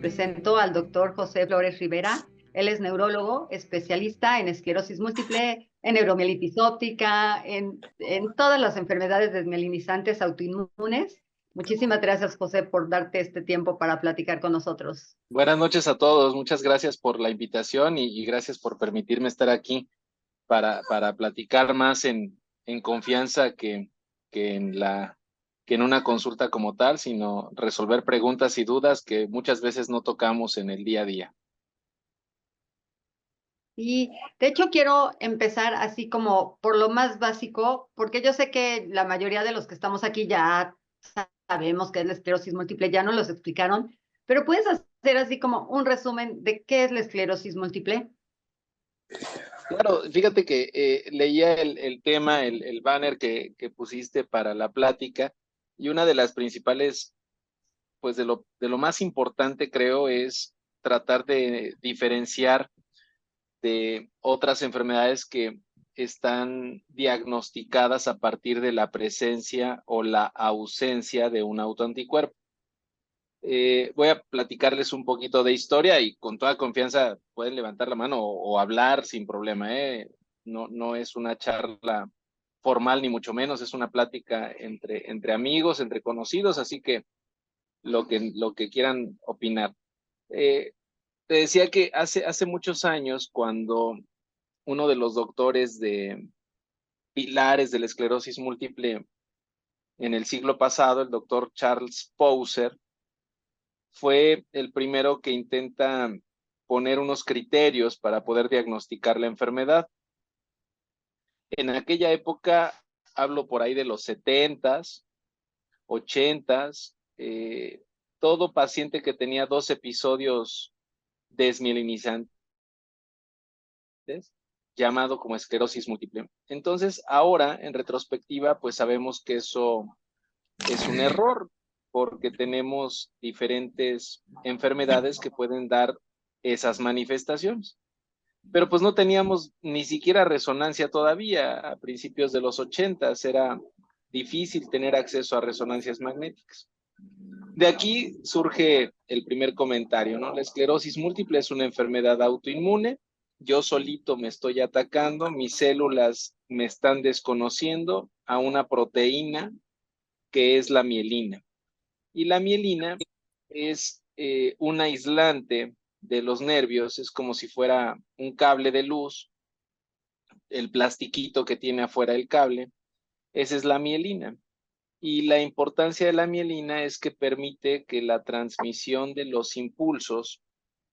presento al doctor José Flores Rivera. Él es neurólogo, especialista en esclerosis múltiple, en neuromielitis óptica, en todas las enfermedades desmielinizantes autoinmunes. Muchísimas gracias, José, por darte este tiempo para platicar con nosotros. Buenas noches a todos. Muchas gracias por la invitación y gracias por permitirme estar aquí para platicar más en confianza que en una consulta como tal, sino resolver preguntas y dudas que muchas veces no tocamos en el día a día. Y de hecho quiero empezar así como por lo más básico, porque yo sé que la mayoría de los que estamos aquí ya sabemos qué es la esclerosis múltiple, ya nos los explicaron, pero ¿puedes hacer así como un resumen de qué es la esclerosis múltiple? Claro, fíjate que leía el tema, el banner que pusiste para la plática, y una de las principales, pues de lo más importante creo es tratar de diferenciar de otras enfermedades que están diagnosticadas a partir de la presencia o la ausencia de un autoanticuerpo. Voy a platicarles un poquito de historia y con toda confianza pueden levantar la mano o hablar sin problema, ¿eh? No es una charla formal ni mucho menos, es una plática entre amigos, entre conocidos, así que lo que quieran opinar. Eh, Te decía que hace muchos años, cuando uno de los doctores de pilares de la esclerosis múltiple en el siglo pasado, el doctor Charles Pauser, fue el primero que intenta poner unos criterios para poder diagnosticar la enfermedad. En aquella época, hablo por ahí de los 70s, 80s, todo paciente que tenía 2 episodios desmielinizantes, llamado como esclerosis múltiple. Entonces, ahora, en retrospectiva, pues sabemos que eso es un error, porque tenemos diferentes enfermedades que pueden dar esas manifestaciones. Pero pues no teníamos ni siquiera resonancia todavía. A principios de los 80 era difícil tener acceso a resonancias magnéticas. De aquí surge el primer comentario, ¿no? La esclerosis múltiple es una enfermedad autoinmune. Yo solito me estoy atacando, mis células me están desconociendo a una proteína que es la mielina. Y la mielina es un aislante de los nervios, es como si fuera un cable de luz, el plastiquito que tiene afuera el cable, esa es la mielina. Y la importancia de la mielina es que permite que la transmisión de los impulsos,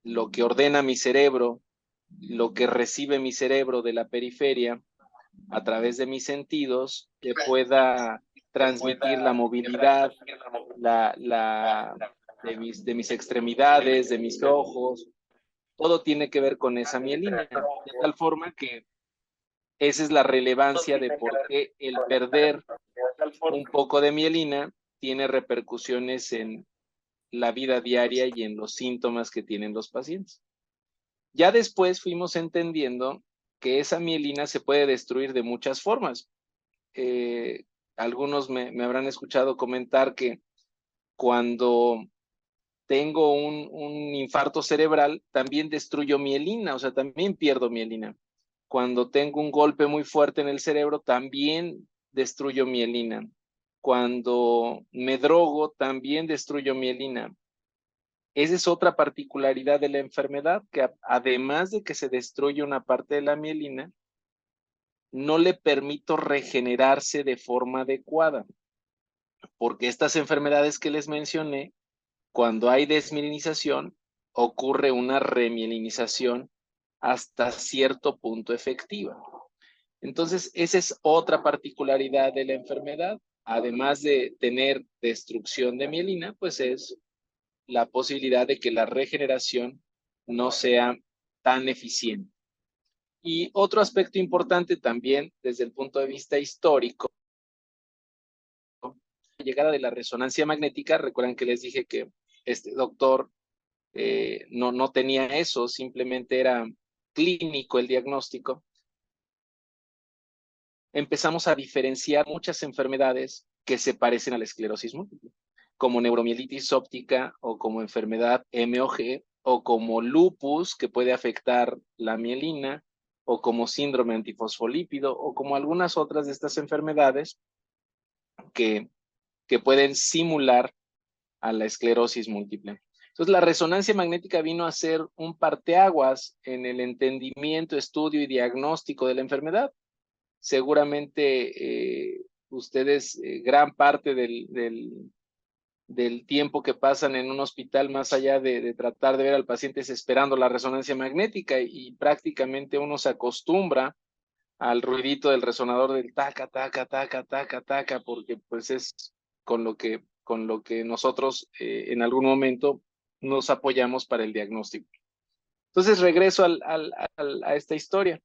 lo que ordena mi cerebro, lo que recibe mi cerebro de la periferia a través de mis sentidos, que pueda transmitir la movilidad, de mis extremidades, de mis ojos, todo tiene que ver con esa mielina, de tal forma que esa es la relevancia de por qué el perder un poco de mielina tiene repercusiones en la vida diaria y en los síntomas que tienen los pacientes. Ya después fuimos entendiendo que esa mielina se puede destruir de muchas formas. Algunos me habrán escuchado comentar que cuando tengo un infarto cerebral, también destruyo mielina, o sea, también pierdo mielina. Cuando tengo un golpe muy fuerte en el cerebro, también destruyo mielina. Cuando me drogo, también destruyo mielina. Esa es otra particularidad de la enfermedad, que además de que se destruye una parte de la mielina, no le permito regenerarse de forma adecuada, porque estas enfermedades que les mencioné, cuando hay desmielinización, ocurre una remielinización hasta cierto punto efectiva. Entonces, esa es otra particularidad de la enfermedad. Además de tener destrucción de mielina, pues es la posibilidad de que la regeneración no sea tan eficiente. Y otro aspecto importante también desde el punto de vista histórico, la llegada de la resonancia magnética. Recuerdan que les dije que este doctor no tenía eso, simplemente era clínico el diagnóstico. Empezamos a diferenciar muchas enfermedades que se parecen a la esclerosis múltiple. como neuromielitis óptica o como enfermedad MOG o como lupus que puede afectar la mielina o como síndrome antifosfolípido o como algunas otras de estas enfermedades que, que pueden simular a la esclerosis múltiple. Entonces, la resonancia magnética vino a ser un parteaguas en el entendimiento, estudio y diagnóstico de la enfermedad. Seguramente ustedes, gran parte del tiempo que pasan en un hospital, más allá de tratar de ver al paciente, es esperando la resonancia magnética y prácticamente uno se acostumbra al ruidito del resonador del taca, taca, taca, taca, taca, porque pues es con lo que nosotros en algún momento nos apoyamos para el diagnóstico. Entonces regreso a esta historia.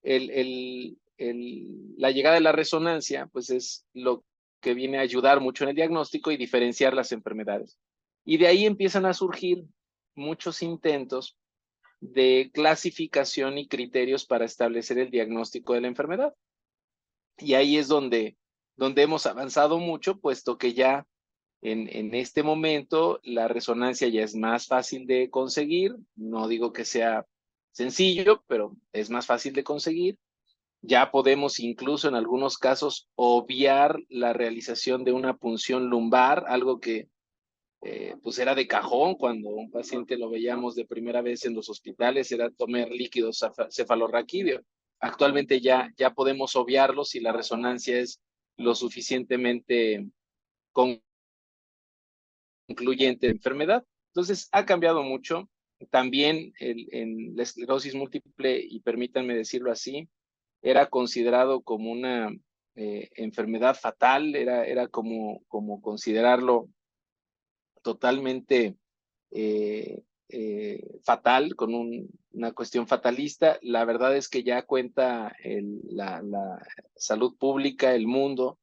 La llegada de la resonancia pues es lo que viene a ayudar mucho en el diagnóstico y diferenciar las enfermedades. Y de ahí empiezan a surgir muchos intentos de clasificación y criterios para establecer el diagnóstico de la enfermedad. Y ahí es donde hemos avanzado mucho, puesto que ya en este momento la resonancia ya es más fácil de conseguir. No digo que sea sencillo, pero es más fácil de conseguir. Ya podemos incluso en algunos casos obviar la realización de una punción lumbar, algo que pues era de cajón cuando un paciente lo veíamos de primera vez en los hospitales, era tomar líquido cefalorraquídeo. Actualmente ya podemos obviarlo si la resonancia es lo suficientemente concluyente de enfermedad. Entonces, ha cambiado mucho. También en la esclerosis múltiple, y permítanme decirlo así, era considerado como una enfermedad fatal, era como considerarlo totalmente fatal, con una cuestión fatalista. La verdad es que ya cuenta la salud pública, el mundo,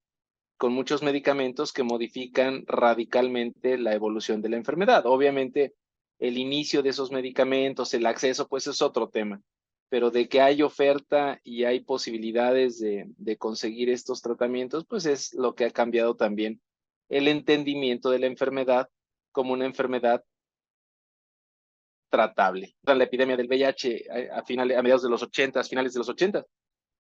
con muchos medicamentos que modifican radicalmente la evolución de la enfermedad. Obviamente, el inicio de esos medicamentos, el acceso, pues es otro tema, pero de que hay oferta y hay posibilidades de conseguir estos tratamientos, pues es lo que ha cambiado también el entendimiento de la enfermedad como una enfermedad tratable. La epidemia del VIH a mediados de los 80, finales de los 80,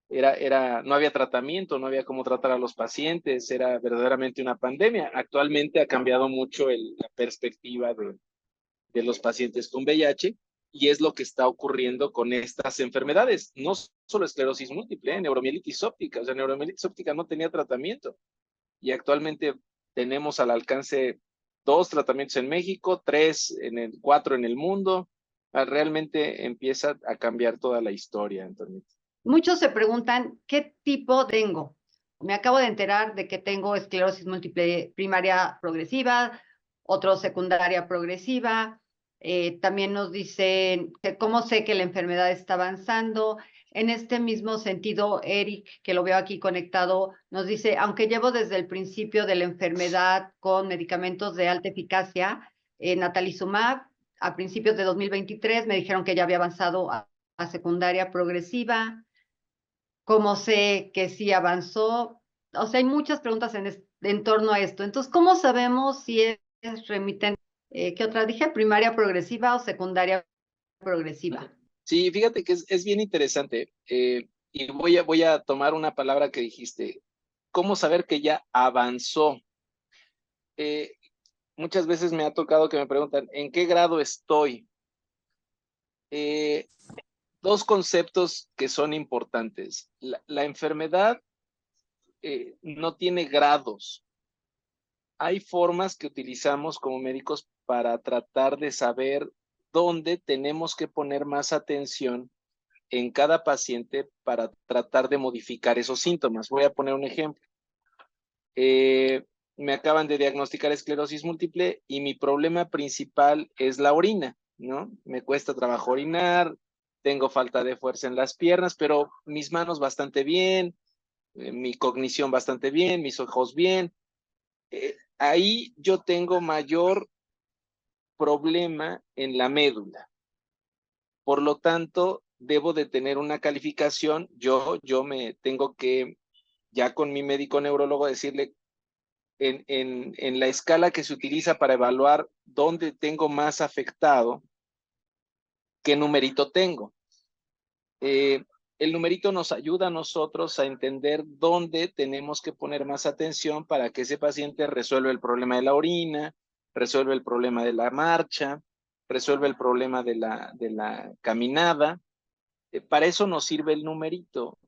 no había tratamiento, no había cómo tratar a los pacientes, era verdaderamente una pandemia. Actualmente ha cambiado mucho la perspectiva de los pacientes con VIH y es lo que está ocurriendo con estas enfermedades. No solo esclerosis múltiple, neuromielitis óptica. O sea, neuromielitis óptica no tenía tratamiento y actualmente tenemos al alcance 2 tratamientos en México, 4 en el mundo. Realmente empieza a cambiar toda la historia, Antonio. Muchos se preguntan, ¿qué tipo tengo? Me acabo de enterar de que tengo esclerosis múltiple primaria progresiva, otro secundaria progresiva. También nos dicen que cómo sé que la enfermedad está avanzando. En este mismo sentido, Eric, que lo veo aquí conectado, nos dice, aunque llevo desde el principio de la enfermedad con medicamentos de alta eficacia, natalizumab, a principios de 2023 me dijeron que ya había avanzado a secundaria progresiva. ¿Cómo sé que sí avanzó? O sea, hay muchas preguntas en torno a esto. Entonces, ¿cómo sabemos si es remitente? ¿Qué otra dije? ¿Primaria progresiva o secundaria progresiva? Sí, fíjate que es bien interesante. Y voy a tomar una palabra que dijiste. ¿Cómo saber que ya avanzó? Eh, Muchas veces me ha tocado que me preguntan, ¿en qué grado estoy? Eh, Dos conceptos que son importantes. La enfermedad no tiene grados. Hay formas que utilizamos como médicos para tratar de saber dónde tenemos que poner más atención en cada paciente para tratar de modificar esos síntomas. Voy a poner un ejemplo. Me acaban de diagnosticar esclerosis múltiple y mi problema principal es la orina, ¿no? Me cuesta trabajo orinar, tengo falta de fuerza en las piernas, pero mis manos bastante bien, mi cognición bastante bien, mis ojos bien. Ahí yo tengo mayor problema en la médula. Por lo tanto, debo de tener una calificación. Yo me tengo que, ya con mi médico neurólogo, decirle en la escala que se utiliza para evaluar dónde tengo más afectado, qué numerito tengo. El numerito nos ayuda a nosotros a entender dónde tenemos que poner más atención para que ese paciente resuelva el problema de la orina, resuelva el problema de la marcha, resuelva el problema de la caminada. Para eso nos sirve el numerito.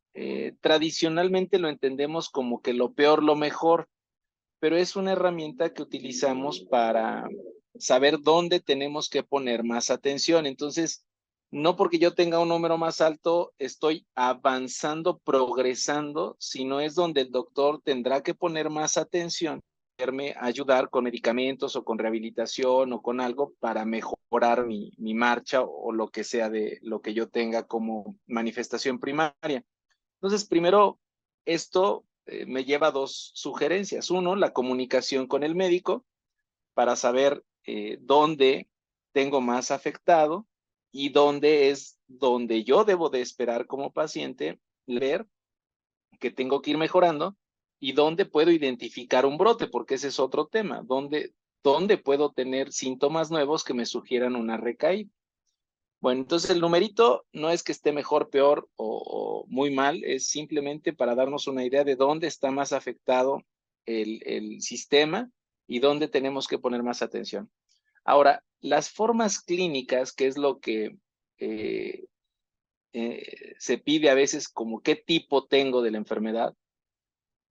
Tradicionalmente lo entendemos como que lo peor, lo mejor, pero es una herramienta que utilizamos para saber dónde tenemos que poner más atención. Entonces, no porque yo tenga un número más alto, estoy avanzando, progresando, sino es donde el doctor tendrá que poner más atención, poderme ayudar con medicamentos o con rehabilitación o con algo para mejorar mi marcha o lo que sea de lo que yo tenga como manifestación primaria. Entonces, primero, esto me lleva a dos sugerencias. Uno, la comunicación con el médico para saber dónde tengo más afectado y dónde es donde yo debo de esperar como paciente ver que tengo que ir mejorando y dónde puedo identificar un brote, porque ese es otro tema, dónde puedo tener síntomas nuevos que me sugieran una recaída. Bueno, entonces el numerito no es que esté mejor, peor o muy mal, es simplemente para darnos una idea de dónde está más afectado el sistema y dónde tenemos que poner más atención. Ahora, las formas clínicas, que es lo que se pide a veces como qué tipo tengo de la enfermedad,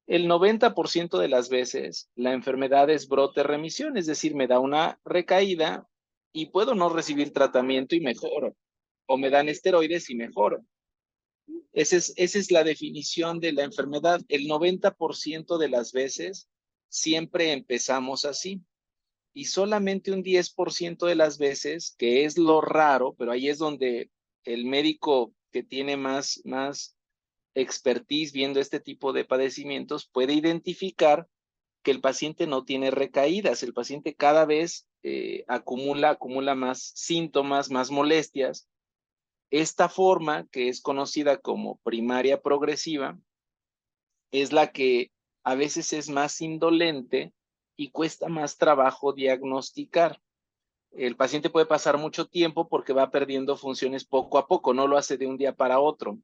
el 90% de las veces la enfermedad es brote-remisión, es decir, me da una recaída y puedo no recibir tratamiento y mejoro, o me dan esteroides y mejoro. Esa es la definición de la enfermedad. El 90% de las veces siempre empezamos así. Y solamente un 10% de las veces, que es lo raro, pero ahí es donde el médico que tiene más expertise viendo este tipo de padecimientos puede identificar que el paciente no tiene recaídas, el paciente cada vez acumula más síntomas, más molestias. Esta forma, que es conocida como primaria progresiva, es la que a veces es más indolente y cuesta más trabajo diagnosticar. El paciente puede pasar mucho tiempo porque va perdiendo funciones poco a poco, no lo hace de un día para otro.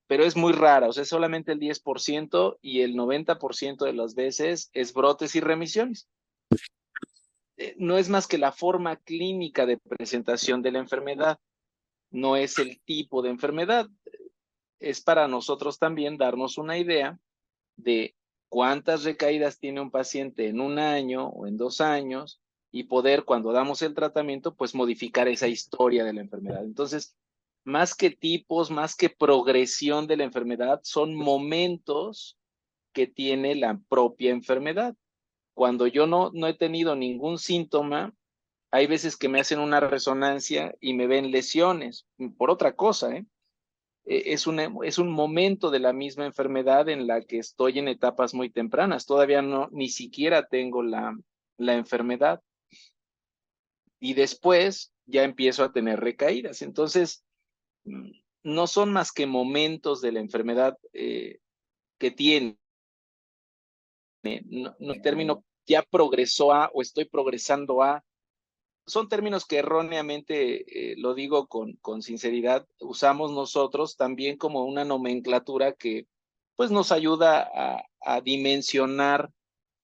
Pero es muy rara, o sea, solamente el 10% y el 90% de las veces es brotes y remisiones. No es más que la forma clínica de presentación de la enfermedad, no es el tipo de enfermedad. Es para nosotros también darnos una idea de cuántas recaídas tiene un paciente en un año o en 2 años y poder, cuando damos el tratamiento, pues modificar esa historia de la enfermedad. Entonces, más que tipos, más que progresión de la enfermedad, son momentos que tiene la propia enfermedad. Cuando yo no he tenido ningún síntoma, hay veces que me hacen una resonancia y me ven lesiones por otra cosa, ¿eh? Es un momento de la misma enfermedad en la que estoy en etapas muy tempranas. Todavía no, ni siquiera tengo la enfermedad. Y después ya empiezo a tener recaídas. Entonces, no son más que momentos de la enfermedad que tiene. No término ya progresó a o estoy progresando a. Son términos que erróneamente, lo digo con sinceridad, usamos nosotros también como una nomenclatura que pues nos ayuda a dimensionar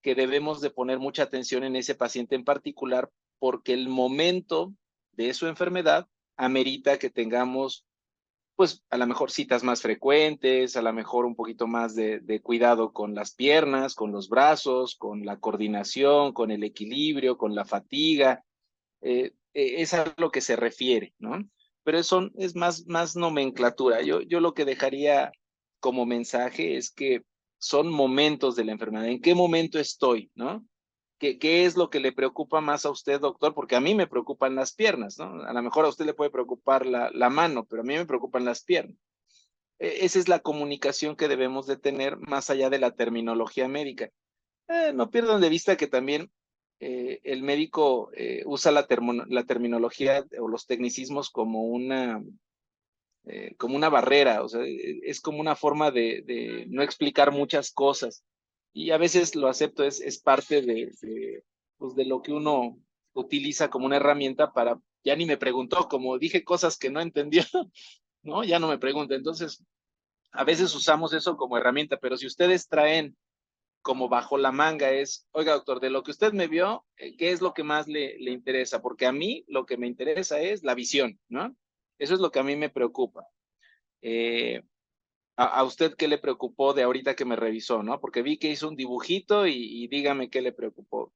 que debemos de poner mucha atención en ese paciente en particular porque el momento de su enfermedad amerita que tengamos pues a lo mejor citas más frecuentes, a lo mejor un poquito más de cuidado con las piernas, con los brazos, con la coordinación, con el equilibrio, con la fatiga, es a lo que se refiere, ¿no? Pero es más nomenclatura. Yo lo que dejaría como mensaje es que son momentos de la enfermedad. ¿En qué momento estoy, no? ¿Qué es lo que le preocupa más a usted, doctor? Porque a mí me preocupan las piernas, ¿no? A lo mejor a usted le puede preocupar la mano, pero a mí me preocupan las piernas. Esa es la comunicación que debemos de tener más allá de la terminología médica. No pierdan de vista que también el médico usa la terminología o los tecnicismos como una barrera, o sea, es como una forma de no explicar muchas cosas. Y a veces lo acepto, es parte pues de lo que uno utiliza como una herramienta para, ya ni me preguntó, como dije cosas que no entendió, ¿no? Ya no me pregunta. Entonces, a veces usamos eso como herramienta, pero si ustedes traen como bajo la manga es, oiga, doctor, de lo que usted me vio, ¿qué es lo que más le interesa? Porque a mí lo que me interesa es la visión, ¿no? Eso es lo que a mí me preocupa. Eh, a usted qué le preocupó de ahorita que me revisó, ¿no? Porque vi que hizo un dibujito y dígame qué le preocupó.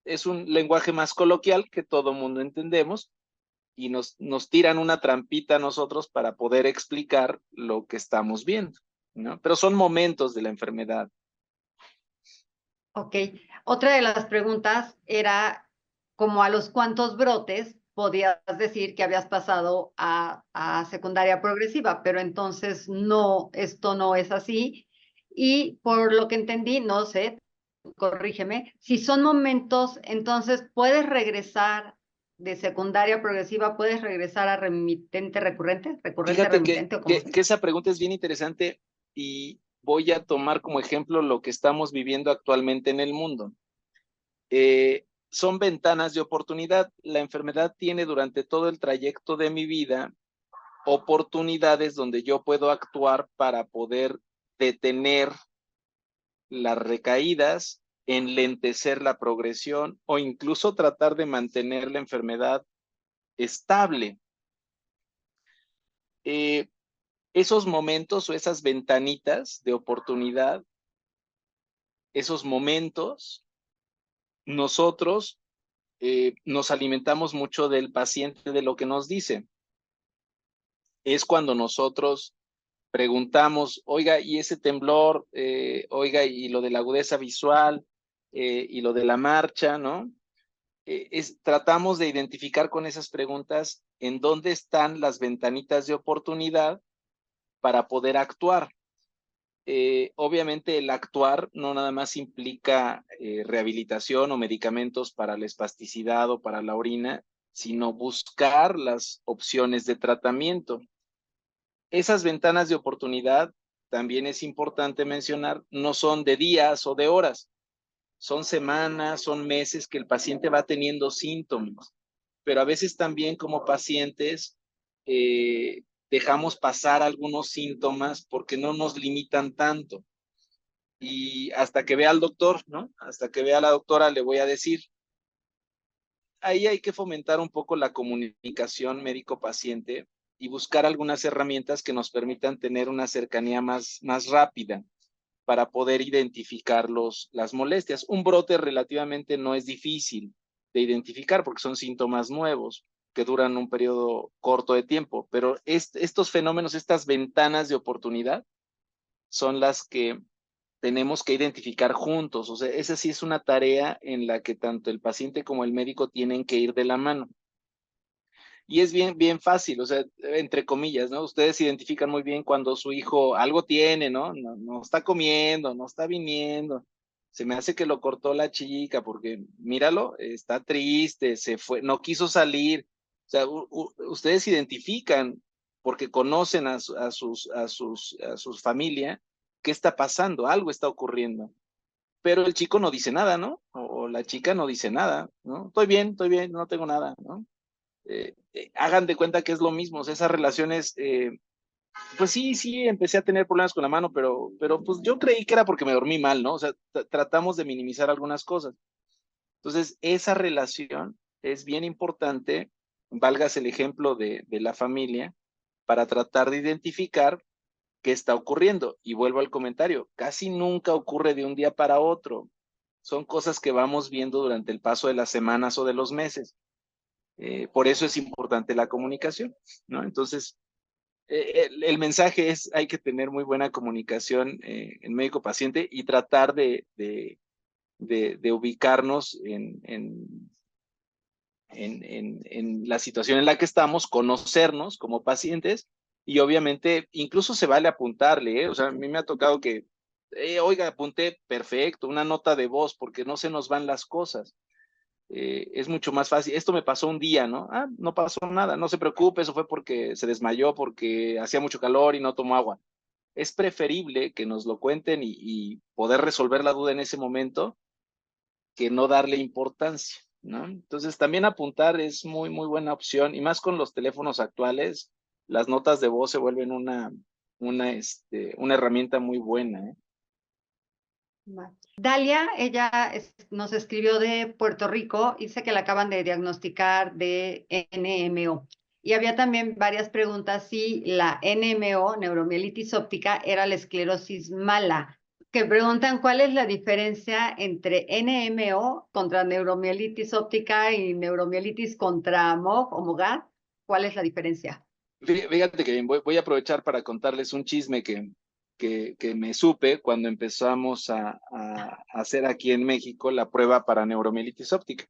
Es un lenguaje más coloquial que todo mundo entendemos y nos tiran una trampita a nosotros para poder explicar lo que estamos viendo, ¿no? Pero son momentos de la enfermedad. Ok. Otra de las preguntas era como a los cuántos brotes podías decir que habías pasado a secundaria progresiva, pero entonces no, esto no es así. Y por lo que entendí, no sé, corrígeme, si son momentos, entonces puedes regresar de secundaria progresiva, puedes regresar a remitente recurrente, recurrente Fíjate remitente o como sea. que esa pregunta es bien interesante y voy a tomar como ejemplo lo que estamos viviendo actualmente en el mundo. Son ventanas de oportunidad. La enfermedad tiene durante todo el trayecto de mi vida oportunidades donde yo puedo actuar para poder detener las recaídas, enlentecer la progresión o incluso tratar de mantener la enfermedad estable. Eh, Esos momentos o esas ventanitas de oportunidad, esos momentos, nosotros nos alimentamos mucho del paciente, de lo que nos dice. Es cuando nosotros preguntamos, oiga, ¿y ese temblor? Oiga, ¿y lo de la agudeza visual? ¿Y lo de la marcha? ¿No? Tratamos de identificar con esas preguntas en dónde están las ventanitas de oportunidad para poder actuar. Obviamente el actuar no nada más implica rehabilitación o medicamentos para la espasticidad o para la orina, sino buscar las opciones de tratamiento. Esas ventanas de oportunidad, también es importante mencionar, no son de días o de horas, son semanas, son meses que el paciente va teniendo síntomas, pero a veces también como pacientes dejamos pasar algunos síntomas porque no nos limitan tanto. Y hasta que vea al doctor, ¿no? Hasta que vea a la doctora le voy a decir, ahí hay que fomentar un poco la comunicación médico-paciente y buscar algunas herramientas que nos permitan tener una cercanía más rápida para poder identificar las molestias. Un brote relativamente no es difícil de identificar porque son síntomas nuevos que duran un periodo corto de tiempo, pero estos fenómenos, estas ventanas de oportunidad son las que tenemos que identificar juntos. O sea, esa sí es una tarea en la que tanto el paciente como el médico tienen que ir de la mano. Y es bien fácil, o sea, entre comillas, ¿no? Ustedes identifican muy bien cuando su hijo algo tiene, ¿no? No está comiendo, no está viniendo. Se me hace que lo cortó la chica porque míralo, está triste, se fue, no quiso salir. O sea, ustedes identifican porque conocen a sus familia qué está pasando, algo está ocurriendo. Pero el chico no dice nada, ¿no? O la chica no dice nada, ¿no? Estoy bien, no tengo nada, ¿no? Hagan de cuenta que es lo mismo, o sea, esas relaciones, pues sí, empecé a tener problemas con la mano, pero pues yo creí que era porque me dormí mal, ¿no? O sea, tratamos de minimizar algunas cosas. Entonces, esa relación es bien importante, válgase el ejemplo de la familia, para tratar de identificar qué está ocurriendo. Y vuelvo al comentario, casi nunca ocurre de un día para otro. Son cosas que vamos viendo durante el paso de las semanas o de los meses. Por eso es importante la comunicación, ¿no? Entonces, el mensaje es, hay que tener muy buena comunicación en médico-paciente y tratar de ubicarnos en la situación en la que estamos, conocernos como pacientes y obviamente incluso se vale apuntarle, ¿eh? O sea, a mí me ha tocado que, oiga, apunté perfecto, una nota de voz porque no se nos van las cosas. Es mucho más fácil. Esto me pasó un día, ¿no? Ah, no pasó nada, no se preocupe, eso fue porque se desmayó, porque hacía mucho calor y no tomó agua. es preferible que nos lo cuenten y poder resolver la duda en ese momento que no darle importancia, ¿no? Entonces también apuntar es muy, muy buena opción y más con los teléfonos actuales, las notas de voz se vuelven una herramienta muy buena, ¿eh? Vale. Dalia, ella nos escribió de Puerto Rico y dice que la acaban de diagnosticar de NMO. Y había también varias preguntas si la NMO, neuromielitis óptica, era la esclerosis mala. Que preguntan cuál es la diferencia entre NMO contra neuromielitis óptica y neuromielitis contra MOG o MOGAD. ¿Cuál es la diferencia? Fíjate que voy a aprovechar para contarles un chisme que me supe cuando empezamos a hacer aquí en México la prueba para neuromielitis óptica.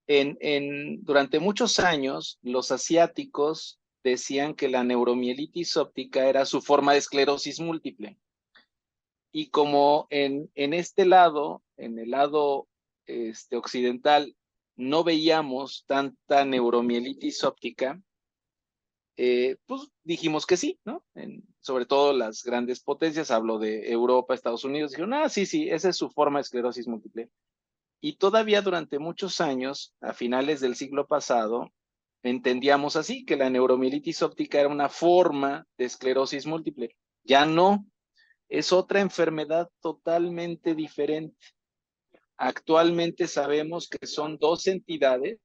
Durante muchos años, los asiáticos decían que la neuromielitis óptica era su forma de esclerosis múltiple. Y como en este lado, en el lado occidental, no veíamos tanta neuromielitis óptica, pues dijimos que sí, ¿no? Sobre todo las grandes potencias, hablo de Europa, Estados Unidos, dijeron, sí, sí, esa es su forma de esclerosis múltiple. Y todavía durante muchos años, a finales del siglo pasado, entendíamos así, que la neuromielitis óptica era una forma de esclerosis múltiple. Ya no, es otra enfermedad totalmente diferente. Actualmente sabemos que son dos entidades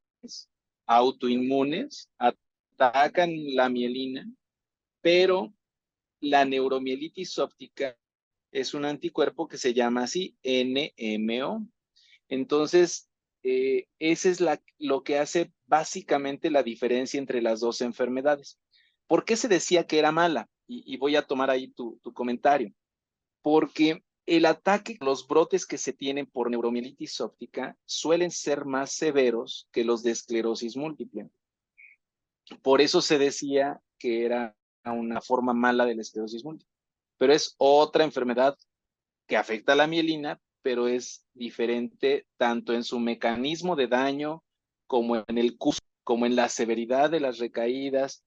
autoinmunes, atacan la mielina, pero la neuromielitis óptica es un anticuerpo que se llama así, NMO. Entonces, ese es lo que hace básicamente la diferencia entre las dos enfermedades. ¿Por qué se decía que era mala? Y voy a tomar ahí tu comentario. Porque el ataque, los brotes que se tienen por neuromielitis óptica suelen ser más severos que los de esclerosis múltiple. Por eso se decía que era una forma mala de la esclerosis múltiple. Pero es otra enfermedad que afecta a la mielina, pero es diferente tanto en su mecanismo de daño como en el curso, como en la severidad de las recaídas,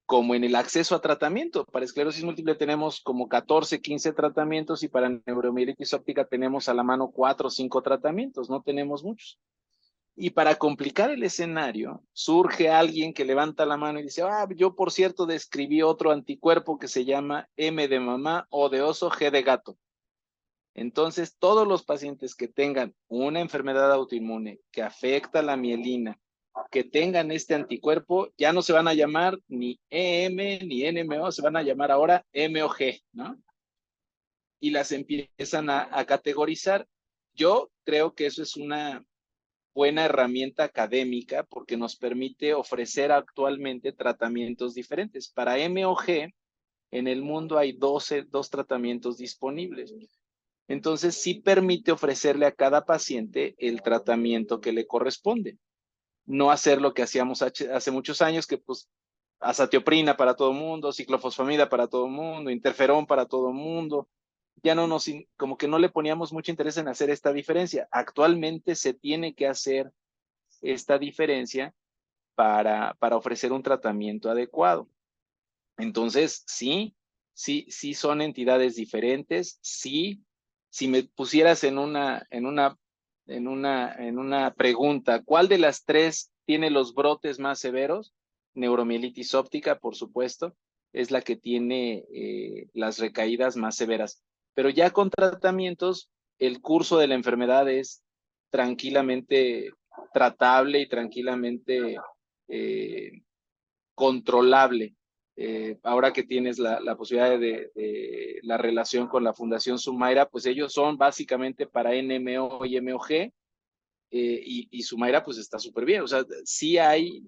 como en el acceso a tratamiento. Para esclerosis múltiple tenemos como 14, 15 tratamientos y para neuromielitis óptica tenemos a la mano 4 o 5 tratamientos, no tenemos muchos. Y para complicar el escenario, surge alguien que levanta la mano y dice, yo por cierto describí otro anticuerpo que se llama M de mamá, O de oso, G de gato. Entonces, todos los pacientes que tengan una enfermedad autoinmune que afecta la mielina, que tengan este anticuerpo, ya no se van a llamar ni EM ni NMO, se van a llamar ahora MOG, ¿no? Y las empiezan a categorizar. Yo creo que eso es una buena herramienta académica porque nos permite ofrecer actualmente tratamientos diferentes. Para MOG, en el mundo hay dos tratamientos disponibles. Entonces, sí permite ofrecerle a cada paciente el tratamiento que le corresponde. No hacer lo que hacíamos hace muchos años, que pues azatioprina para todo el mundo, ciclofosfamida para todo el mundo, interferón para todo el mundo. Ya no como que no le poníamos mucho interés en hacer esta diferencia. Actualmente se tiene que hacer esta diferencia para ofrecer un tratamiento adecuado. Entonces, sí son entidades diferentes, sí. Si me pusieras en una pregunta, ¿cuál de las tres tiene los brotes más severos? Neuromielitis óptica, por supuesto, es la que tiene las recaídas más severas. Pero ya con tratamientos, el curso de la enfermedad es tranquilamente tratable y tranquilamente controlable. Ahora que tienes la posibilidad de la relación con la Fundación Sumaira, pues ellos son básicamente para NMO y MOG, y Sumaira pues está súper bien. O sea, sí hay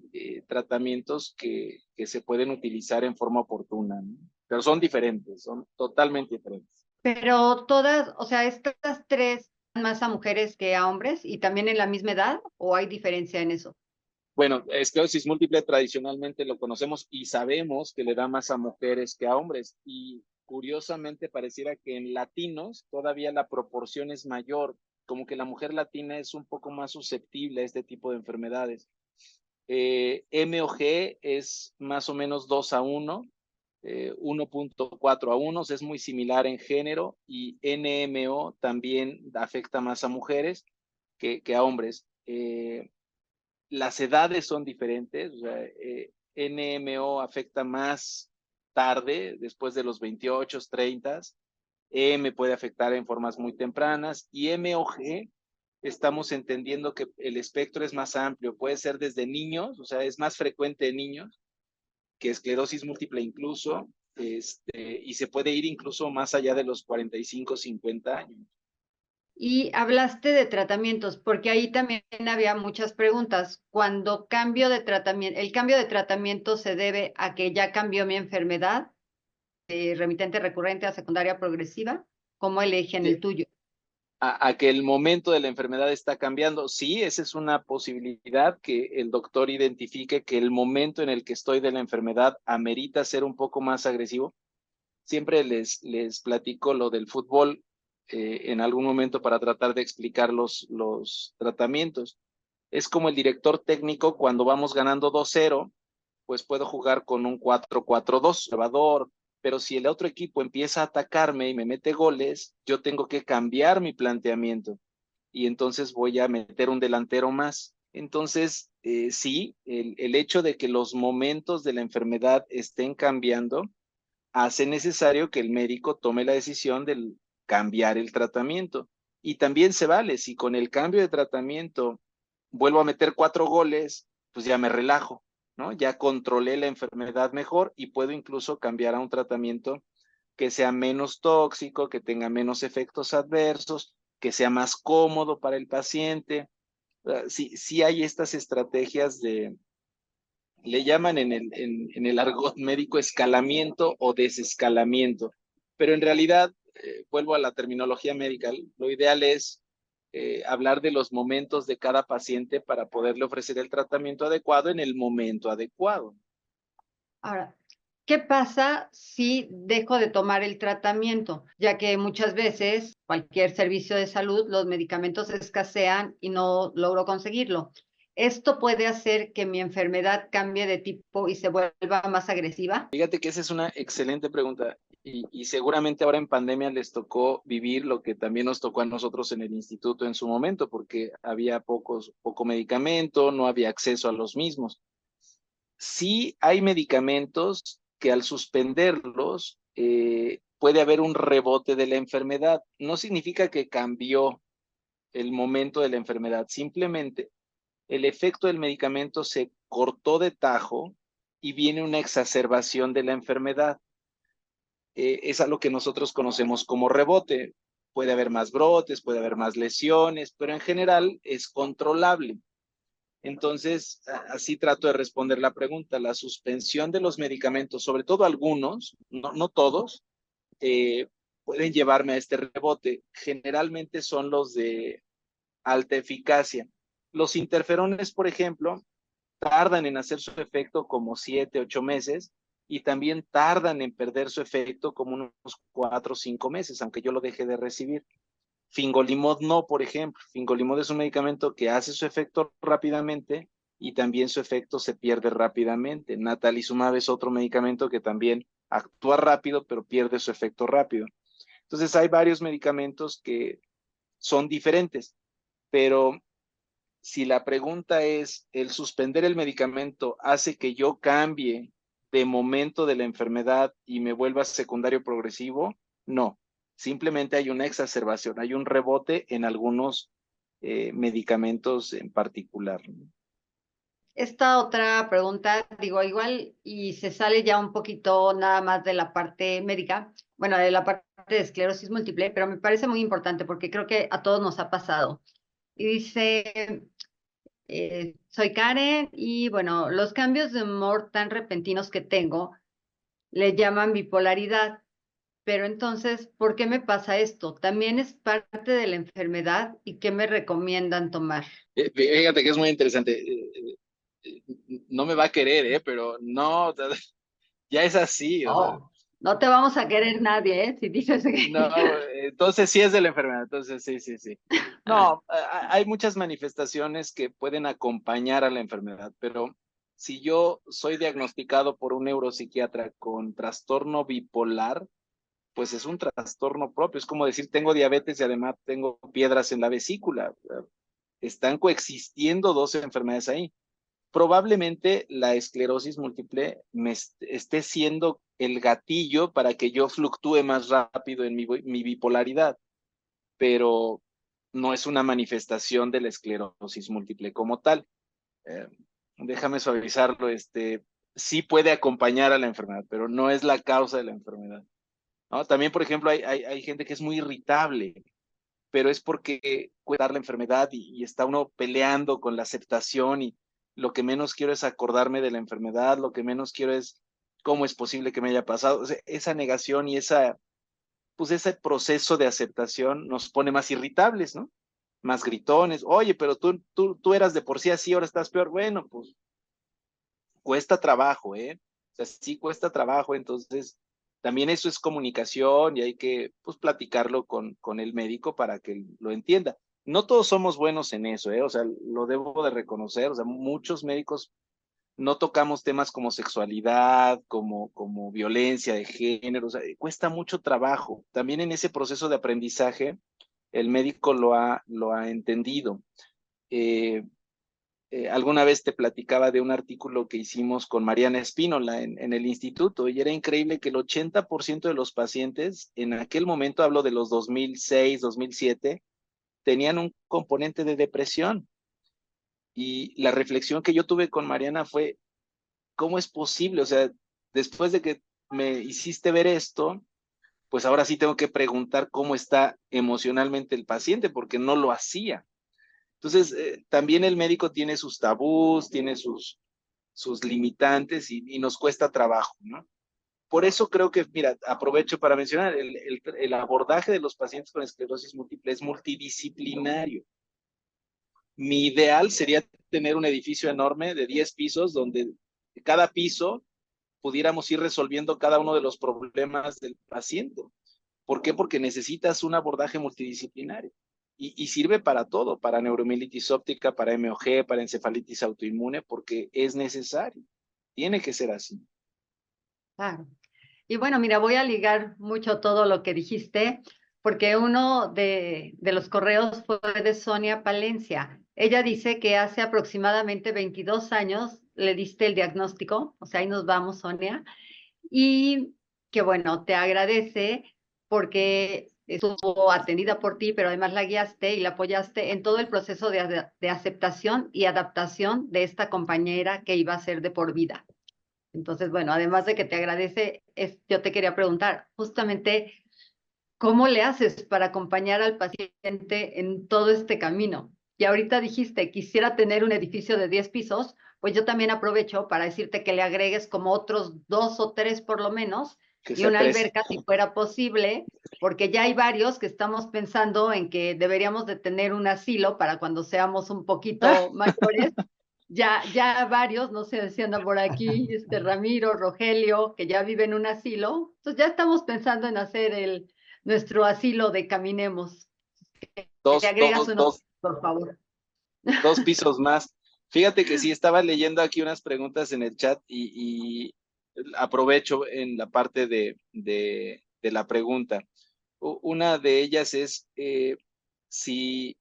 tratamientos que se pueden utilizar en forma oportuna, ¿no? Pero son diferentes, son totalmente diferentes. Pero todas, o sea, estas tres más a mujeres que a hombres y también en la misma edad, ¿o hay diferencia en eso? Bueno, esclerosis múltiple tradicionalmente lo conocemos y sabemos que le da más a mujeres que a hombres. Y curiosamente pareciera que en latinos todavía la proporción es mayor, como que la mujer latina es un poco más susceptible a este tipo de enfermedades. MOG es más o menos 2-1, 1.4:1, es muy similar en género, y NMO también afecta más a mujeres que a hombres. Las edades son diferentes, o sea, NMO afecta más tarde, después de los 28, 30, EM puede afectar en formas muy tempranas, y MOG estamos entendiendo que el espectro es más amplio, puede ser desde niños, o sea, es más frecuente en niños que esclerosis múltiple incluso, y se puede ir incluso más allá de los 45, 50 años. Y hablaste de tratamientos, porque ahí también había muchas preguntas. Cuando cambio de tratamiento, ¿el cambio de tratamiento se debe a que ya cambió mi enfermedad, de remitente recurrente a secundaria progresiva? ¿Cómo eligen el tuyo? A que el momento de la enfermedad está cambiando. Sí, esa es una posibilidad, que el doctor identifique que el momento en el que estoy de la enfermedad amerita ser un poco más agresivo. Siempre les platico lo del fútbol en algún momento para tratar de explicar los tratamientos. Es como el director técnico cuando vamos ganando 2-0, pues puedo jugar con un 4-4-2, conservador, pero si el otro equipo empieza a atacarme y me mete goles, yo tengo que cambiar mi planteamiento y entonces voy a meter un delantero más. Entonces, sí, el hecho de que los momentos de la enfermedad estén cambiando hace necesario que el médico tome la decisión de cambiar el tratamiento. Y también se vale, si con el cambio de tratamiento vuelvo a meter 4 goles, pues ya me relajo, ¿no? Ya controlé la enfermedad mejor y puedo incluso cambiar a un tratamiento que sea menos tóxico, que tenga menos efectos adversos, que sea más cómodo para el paciente. Sí, sí hay estas estrategias le llaman en el argot médico escalamiento o desescalamiento, pero en realidad, vuelvo a la terminología médica, lo ideal es hablar de los momentos de cada paciente para poderle ofrecer el tratamiento adecuado en el momento adecuado. Ahora, ¿qué pasa si dejo de tomar el tratamiento? Ya que muchas veces cualquier servicio de salud, los medicamentos escasean y no logro conseguirlo. ¿Esto puede hacer que mi enfermedad cambie de tipo y se vuelva más agresiva? Fíjate que esa es una excelente pregunta, y seguramente ahora en pandemia les tocó vivir lo que también nos tocó a nosotros en el instituto en su momento, porque había poco medicamento, no había acceso a los mismos. Sí hay medicamentos que al suspenderlos puede haber un rebote de la enfermedad. No significa que cambió el momento de la enfermedad, simplemente el efecto del medicamento se cortó de tajo y viene una exacerbación de la enfermedad. Es a lo que nosotros conocemos como rebote. Puede haber más brotes, puede haber más lesiones, pero en general es controlable. Entonces, así trato de responder la pregunta. La suspensión de los medicamentos, sobre todo algunos, no todos, pueden llevarme a este rebote. Generalmente son los de alta eficacia. Los interferones, por ejemplo, tardan en hacer su efecto como 7, 8 meses, y también tardan en perder su efecto como unos 4 o 5 meses, aunque yo lo deje de recibir. Fingolimod no, por ejemplo. Fingolimod es un medicamento que hace su efecto rápidamente y también su efecto se pierde rápidamente. Natalizumab es otro medicamento que también actúa rápido, pero pierde su efecto rápido. Entonces hay varios medicamentos que son diferentes, pero si la pregunta es, ¿el suspender el medicamento hace que yo cambie de momento de la enfermedad y me vuelva secundario progresivo? No, simplemente hay una exacerbación, hay un rebote en algunos medicamentos en particular. Esta otra pregunta, digo, igual y se sale ya un poquito nada más de la parte médica, bueno, de la parte de esclerosis múltiple, pero me parece muy importante porque creo que a todos nos ha pasado. Y dice, soy Karen y bueno, los cambios de humor tan repentinos que tengo le llaman bipolaridad. Pero entonces, ¿por qué me pasa esto? ¿También es parte de la enfermedad y qué me recomiendan tomar? Fíjate que es muy interesante. No me va a querer, pero no, ya es así. O sea, Oh, no te vamos a querer nadie, ¿eh? Si dices no, que... entonces sí es de la enfermedad, entonces sí, sí, sí. No, hay muchas manifestaciones que pueden acompañar a la enfermedad, pero si yo soy diagnosticado por un neuropsiquiatra con trastorno bipolar, pues es un trastorno propio. Es como decir, tengo diabetes y además tengo piedras en la vesícula. Están coexistiendo dos enfermedades ahí. Probablemente la esclerosis múltiple me esté siendo el gatillo para que yo fluctúe más rápido en mi bipolaridad, pero no es una manifestación de la esclerosis múltiple como tal. Eh, Déjame suavizarlo, sí puede acompañar a la enfermedad, pero no es la causa de la enfermedad, ¿no? También, por ejemplo, hay gente que es muy irritable, pero es porque puede dar la enfermedad y está uno peleando con la aceptación y lo que menos quiero es acordarme de la enfermedad, lo que menos quiero es cómo es posible que me haya pasado. O sea, esa negación y pues ese proceso de aceptación nos pone más irritables, ¿no? Más gritones. Oye, pero tú eras de por sí así, ahora estás peor. Bueno, pues cuesta trabajo, ¿eh? O sea, sí cuesta trabajo, entonces también eso es comunicación y hay que, pues, platicarlo con el médico para que lo entienda. No todos somos buenos en eso, ¿eh? O sea, lo debo de reconocer, o sea, muchos médicos no tocamos temas como sexualidad, como violencia de género, o sea, cuesta mucho trabajo. También en ese proceso de aprendizaje, el médico lo ha entendido. Eh, Alguna vez te platicaba de un artículo que hicimos con Mariana Espínola en el instituto y era increíble que el 80% de los pacientes, en aquel momento hablo de los 2006, 2007, tenían un componente de depresión. Y la reflexión que yo tuve con Mariana fue, ¿cómo es posible? O sea, después de que me hiciste ver esto, pues ahora sí tengo que preguntar cómo está emocionalmente el paciente, porque no lo hacía. Entonces, también el médico tiene sus tabús, tiene sus limitantes y nos cuesta trabajo, ¿no? Por eso creo que, mira, aprovecho para mencionar, el abordaje de los pacientes con esclerosis múltiple es multidisciplinario. Mi ideal sería tener un edificio enorme de 10 pisos donde cada piso pudiéramos ir resolviendo cada uno de los problemas del paciente. ¿Por qué? Porque necesitas un abordaje multidisciplinario y sirve para todo, para neuromielitis óptica, para MOG, para encefalitis autoinmune, porque es necesario. Tiene que ser así. Claro. Y bueno, mira, voy a ligar mucho todo lo que dijiste, porque uno de los correos fue de Sonia Palencia. Ella dice que hace aproximadamente 22 años le diste el diagnóstico, o sea, ahí nos vamos, Sonia, y que bueno, te agradece porque estuvo atendida por ti, pero además la guiaste y la apoyaste en todo el proceso de aceptación y adaptación de esta compañera que iba a ser de por vida. Entonces, bueno, además de que te agradece, yo te quería preguntar justamente cómo le haces para acompañar al paciente en todo este camino. Y ahorita dijiste, quisiera tener un edificio de 10 pisos, pues yo también aprovecho para decirte que le agregues como otros 2 o 3 por lo menos Que y sea una tres. alberca si fuera posible, porque ya hay varios que estamos pensando en que deberíamos de tener un asilo para cuando seamos un poquito mayores. Ya varios, no sé si anda por aquí, Ramiro, Rogelio, que ya viven en un asilo. Entonces ya estamos pensando en hacer nuestro asilo de Caminemos. Le Dos, agregas dos, unos, dos, por favor. dos pisos más. Fíjate que sí, estaba leyendo aquí unas preguntas en el chat y aprovecho en la parte de la pregunta. Una de ellas es si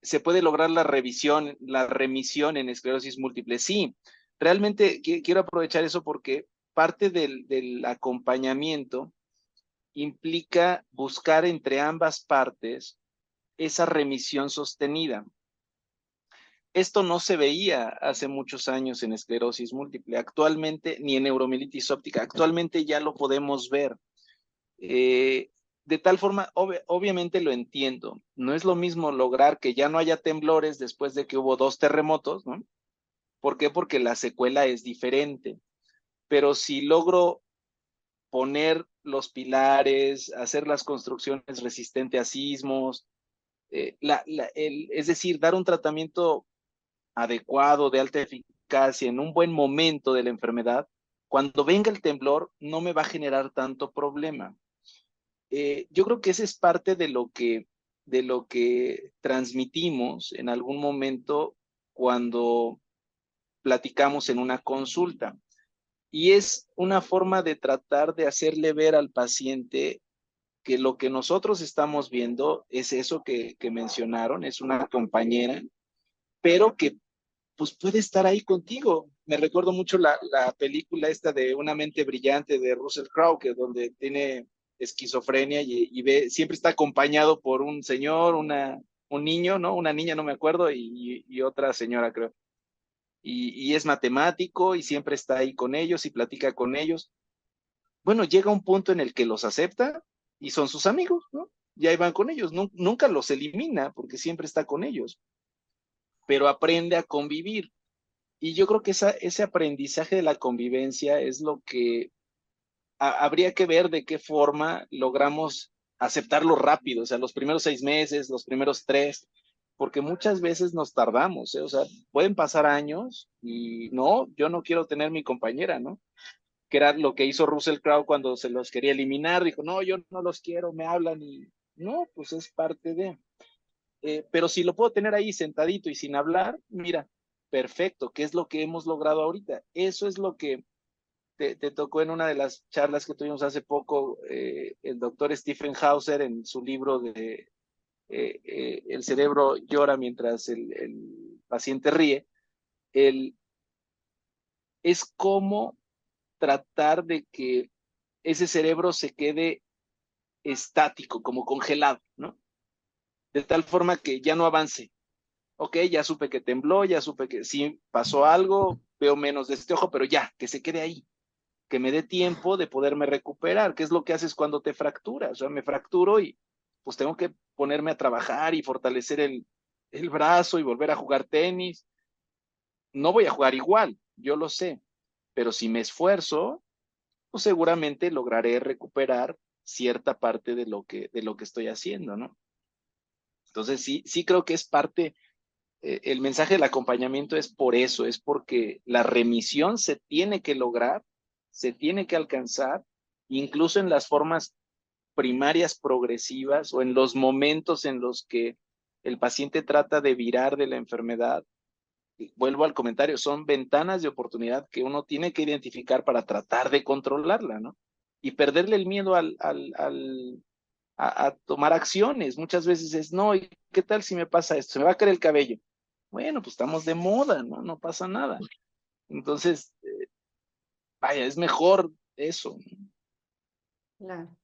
se puede lograr la revisión, la remisión en esclerosis múltiple. Sí, realmente quiero aprovechar eso porque parte del acompañamiento implica buscar entre ambas partes esa remisión sostenida. Esto no se veía hace muchos años en esclerosis múltiple, actualmente, ni en neuromielitis óptica, actualmente ya lo podemos ver. Eh, de tal forma, obviamente lo entiendo, no es lo mismo lograr que ya no haya temblores después de que hubo 2 terremotos, ¿no? ¿Por qué? Porque la secuela es diferente, pero si logro poner los pilares, hacer las construcciones resistentes a sismos, es decir, dar un tratamiento adecuado, de alta eficacia, en un buen momento de la enfermedad, cuando venga el temblor no me va a generar tanto problema. Yo creo que esa es parte de lo que transmitimos en algún momento cuando platicamos en una consulta. Y es una forma de tratar de hacerle ver al paciente que lo que nosotros estamos viendo es eso que mencionaron, es una compañera, pero que pues puede estar ahí contigo. Me recuerdo mucho la película esta de Una mente brillante de Russell Crowe, que donde tiene esquizofrenia y ve, siempre está acompañado por un señor, un niño, ¿no? Una niña, no me acuerdo, y otra señora, creo. Y es matemático y siempre está ahí con ellos y platica con ellos. Bueno, llega un punto en el que los acepta y son sus amigos, ¿no? Y ahí van con ellos. Nunca los elimina porque siempre está con ellos, pero aprende a convivir. Y yo creo que ese aprendizaje de la convivencia es lo que habría que ver de qué forma logramos aceptarlo rápido, o sea, los primeros 6 meses, los primeros 3, porque muchas veces nos tardamos, ¿eh? O sea, pueden pasar años y no, yo no quiero tener mi compañera, ¿no? Que era lo que hizo Russell Crowe cuando se los quería eliminar, dijo, no, yo no los quiero, me hablan y no, pues es parte de. Pero si lo puedo tener ahí sentadito y sin hablar, mira, perfecto, ¿qué es lo que hemos logrado ahorita? Eso es lo que te tocó en una de las charlas que tuvimos hace poco, el doctor Stephen Hauser en su libro de El cerebro llora mientras el paciente ríe, el, es como tratar de que ese cerebro se quede estático, como congelado, ¿no? De tal forma que ya no avance. Ok, ya supe que tembló, ya supe que sí pasó algo, veo menos de este ojo, pero ya, que se quede ahí, que me dé tiempo de poderme recuperar, que es lo que haces cuando te fracturas. O sea, me fracturo y pues tengo que ponerme a trabajar y fortalecer el brazo y volver a jugar tenis. No voy a jugar igual, yo lo sé, pero si me esfuerzo, pues seguramente lograré recuperar cierta parte de lo que estoy haciendo, ¿no? Entonces sí creo que es parte, el mensaje del acompañamiento es por eso, es porque la remisión se tiene que lograr, se tiene que alcanzar, incluso en las formas primarias progresivas o en los momentos en los que el paciente trata de virar de la enfermedad. Vuelvo al comentario, son ventanas de oportunidad que uno tiene que identificar para tratar de controlarla, ¿no? Y perderle el miedo a tomar acciones. Muchas veces es, no, ¿y qué tal si me pasa esto? Se me va a caer el cabello. Bueno, pues estamos de moda, ¿no? No pasa nada. Entonces, vaya, es mejor eso. Claro.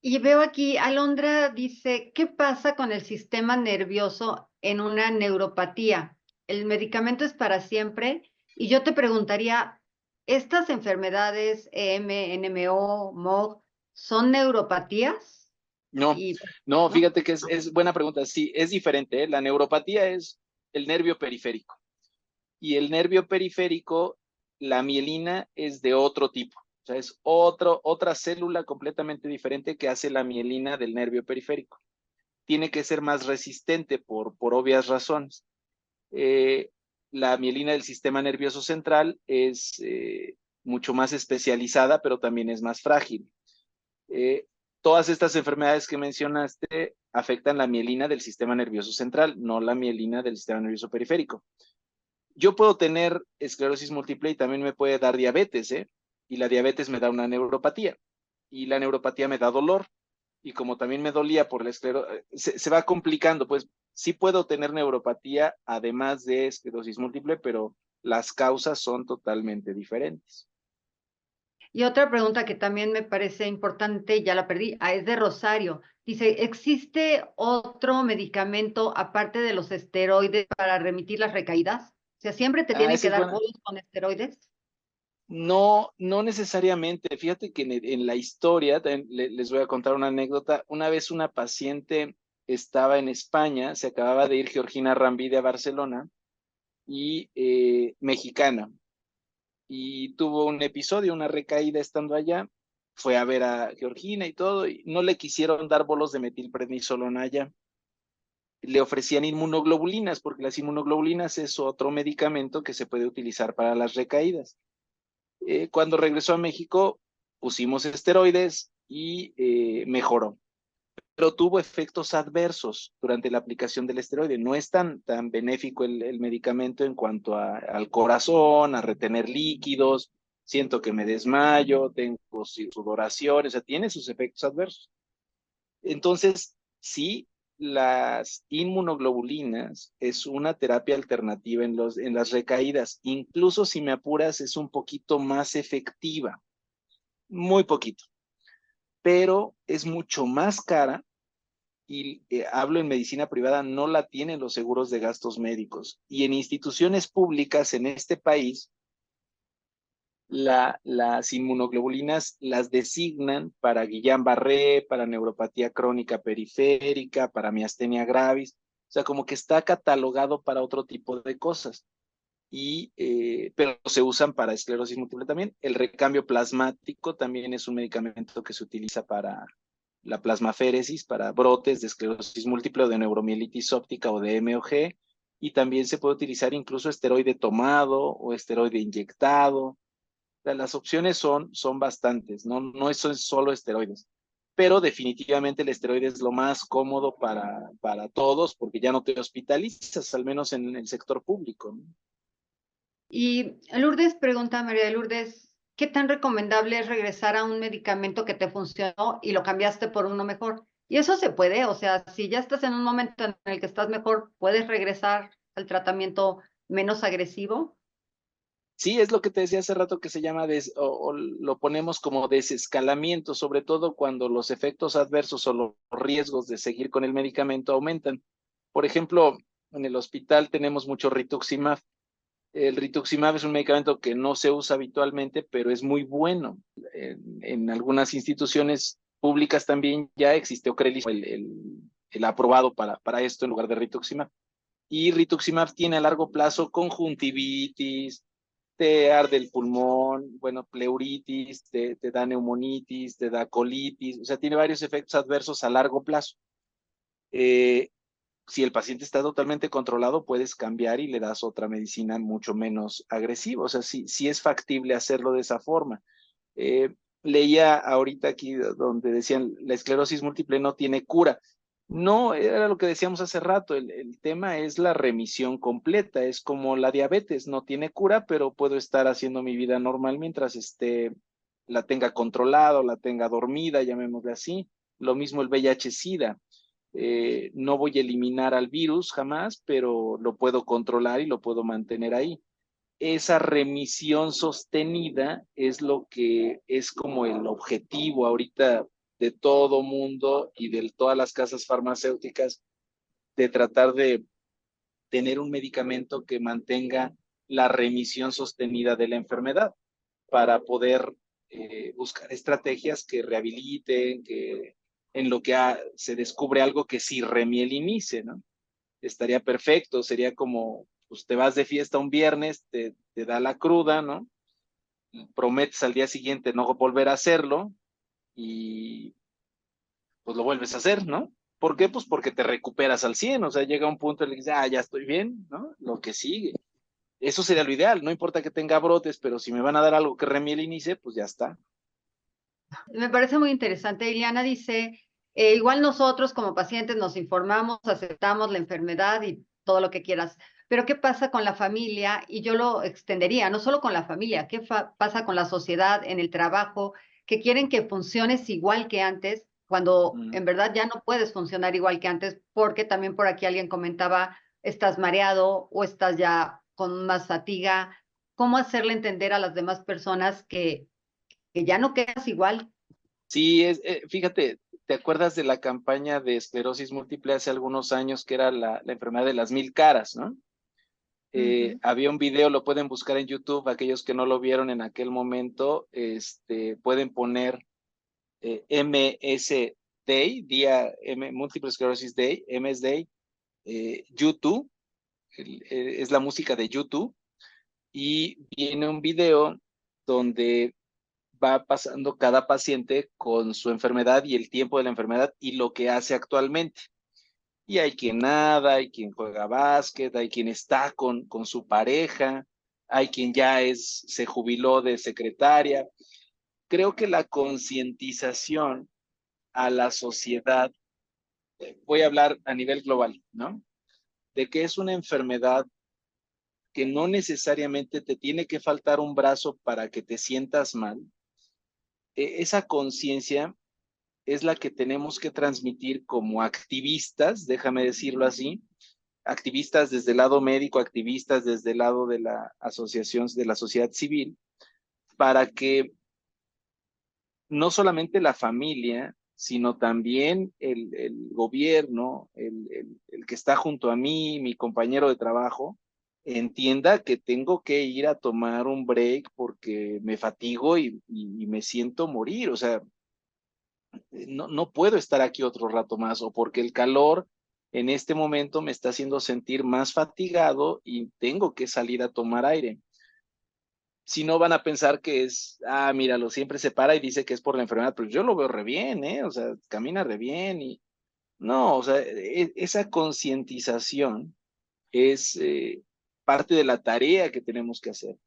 Y veo aquí, Alondra dice, ¿qué pasa con el sistema nervioso en una neuropatía? ¿El medicamento es para siempre? Y yo te preguntaría, ¿estas enfermedades EM, NMO, MOG, son neuropatías? No, Y, no, ¿no? fíjate que es buena pregunta. Sí, es diferente, ¿eh? La neuropatía es el nervio periférico. Y el nervio periférico, la mielina es de otro tipo. O sea, es otra célula completamente diferente que hace la mielina del nervio periférico. Tiene que ser más resistente por obvias razones. Eh, la mielina del sistema nervioso central es mucho más especializada, pero también es más frágil. Eh, Todas estas enfermedades que mencionaste afectan la mielina del sistema nervioso central, no la mielina del sistema nervioso periférico. Yo puedo tener esclerosis múltiple y también me puede dar diabetes, ¿eh? Y la diabetes me da una neuropatía. Y la neuropatía me da dolor. Y como también me dolía por la esclerosis, se va complicando. Pues sí puedo tener neuropatía además de esclerosis múltiple, pero las causas son totalmente diferentes. Y otra pregunta que también me parece importante, ya la perdí, es de Rosario. Dice, ¿existe otro medicamento aparte de los esteroides para remitir las recaídas? O sea, ¿siempre te Ah, tienen esa que es dar buena. bolos con esteroides? No, no necesariamente. Fíjate que en la historia, les voy a contar una anécdota. Una vez una paciente estaba en España, se acababa de ir Georgina Rambide a Barcelona y mexicana, y tuvo un episodio, una recaída estando allá. Fue a ver a Georgina y todo, y no le quisieron dar bolos de metilprednisolona allá. Le ofrecían inmunoglobulinas, porque las inmunoglobulinas es otro medicamento que se puede utilizar para las recaídas. Cuando regresó a México, pusimos esteroides y mejoró. pero tuvo efectos adversos durante la aplicación del esteroide. No es tan benéfico el medicamento en cuanto al corazón, a retener líquidos, siento que me desmayo, tengo sudoración, o sea, tiene sus efectos adversos. Entonces, sí, las inmunoglobulinas es una terapia alternativa en las recaídas. Incluso si me apuras, es un poquito más efectiva, muy poquito, pero es mucho más cara y hablo en medicina privada, no la tienen los seguros de gastos médicos. Y en instituciones públicas en este país, las inmunoglobulinas las designan para Guillain-Barré, para neuropatía crónica periférica, para miastenia gravis. O sea, como que está catalogado para otro tipo de cosas. Pero se usan para esclerosis múltiple también. El recambio plasmático también es un medicamento que se utiliza para la plasmaféresis, para brotes de esclerosis múltiple o de neuromielitis óptica o de MOG. Y también se puede utilizar incluso esteroide tomado o esteroide inyectado. Las opciones son bastantes, no son solo esteroides, pero definitivamente el esteroide es lo más cómodo para todos porque ya no te hospitalizas, al menos en el sector público, ¿no? Y Lourdes pregunta, María Lourdes, ¿qué tan recomendable es regresar a un medicamento que te funcionó y lo cambiaste por uno mejor? Y eso se puede, o sea, si ya estás en un momento en el que estás mejor, ¿puedes regresar al tratamiento menos agresivo? Sí, es lo que te decía hace rato que se llama, o lo ponemos como desescalamiento, sobre todo cuando los efectos adversos o los riesgos de seguir con el medicamento aumentan. Por ejemplo, en el hospital tenemos mucho rituximab. El rituximab es un medicamento que no se usa habitualmente, pero es muy bueno. En algunas instituciones públicas también ya existe Ocrelizumab, el aprobado para esto en lugar de rituximab. Y rituximab tiene a largo plazo conjuntivitis, te arde el pulmón, bueno, pleuritis, te da neumonitis, te da colitis, o sea, tiene varios efectos adversos a largo plazo. Eh, si el paciente está totalmente controlado, puedes cambiar y le das otra medicina mucho menos agresiva. O sea, sí es factible hacerlo de esa forma. Eh, Leía ahorita aquí donde decían la esclerosis múltiple no tiene cura. No, era lo que decíamos hace rato, el tema es la remisión completa, es como la diabetes, no tiene cura, pero puedo estar haciendo mi vida normal mientras la tenga controlado, la tenga dormida, llamémosle así. Lo mismo el VIH-Sida. No voy a eliminar al virus jamás, pero lo puedo controlar y lo puedo mantener ahí. Esa remisión sostenida es lo que es como el objetivo ahorita de todo mundo y de todas las casas farmacéuticas, de tratar de tener un medicamento que mantenga la remisión sostenida de la enfermedad para poder buscar estrategias que rehabiliten, que en lo que se descubre algo que sí remielinice, ¿no? Estaría perfecto, sería como, pues te vas de fiesta un viernes, te da la cruda, ¿no? Prometes al día siguiente no volver a hacerlo y pues lo vuelves a hacer, ¿no? ¿Por qué? Pues porque te recuperas al 100, o sea, llega un punto en el que dices, ya estoy bien, ¿no? Lo que sigue. Eso sería lo ideal, no importa que tenga brotes, pero si me van a dar algo que remielinice, pues ya está. Me parece muy interesante. Iliana dice, igual nosotros como pacientes nos informamos, aceptamos la enfermedad y todo lo que quieras, pero ¿qué pasa con la familia? Y yo lo extendería, no solo con la familia, ¿qué pasa con la sociedad, en el trabajo, que quieren que funciones igual que antes, cuando Mm. en verdad ya no puedes funcionar igual que antes, porque también por aquí alguien comentaba, estás mareado o estás ya con más fatiga? ¿Cómo hacerle entender a las demás personas que ya no quedas igual? Sí, fíjate, ¿te acuerdas de la campaña de esclerosis múltiple hace algunos años que era la enfermedad de las 1000 caras, ¿no? Ujú. Había un video, lo pueden buscar en YouTube, aquellos que no lo vieron en aquel momento, pueden poner MS Day, Multiple Sclerosis Day, MS Day, YouTube, es la música de YouTube, y viene un video donde va pasando cada paciente con su enfermedad y el tiempo de la enfermedad y lo que hace actualmente. Y hay quien nada, hay quien juega básquet, hay quien está con su pareja, hay quien ya se jubiló de secretaria. Creo que la concientización a la sociedad voy a hablar a nivel global, ¿no? De que es una enfermedad que no necesariamente te tiene que faltar un brazo para que te sientas mal. Esa conciencia es la que tenemos que transmitir como activistas, déjame decirlo así, activistas desde el lado médico, activistas desde el lado de la asociación de la sociedad civil, para que no solamente la familia, sino también el gobierno, el que está junto a mí, mi compañero de trabajo, entienda que tengo que ir a tomar un break porque me fatigo y me siento morir. O sea, no puedo estar aquí otro rato más o porque el calor en este momento me está haciendo sentir más fatigado y tengo que salir a tomar aire. Si no van a pensar que es, míralo, siempre se para y dice que es por la enfermedad, pero yo lo veo re bien, ¿eh? O sea, camina re bien y no, o sea, esa concientización es parte de la tarea que tenemos que hacer.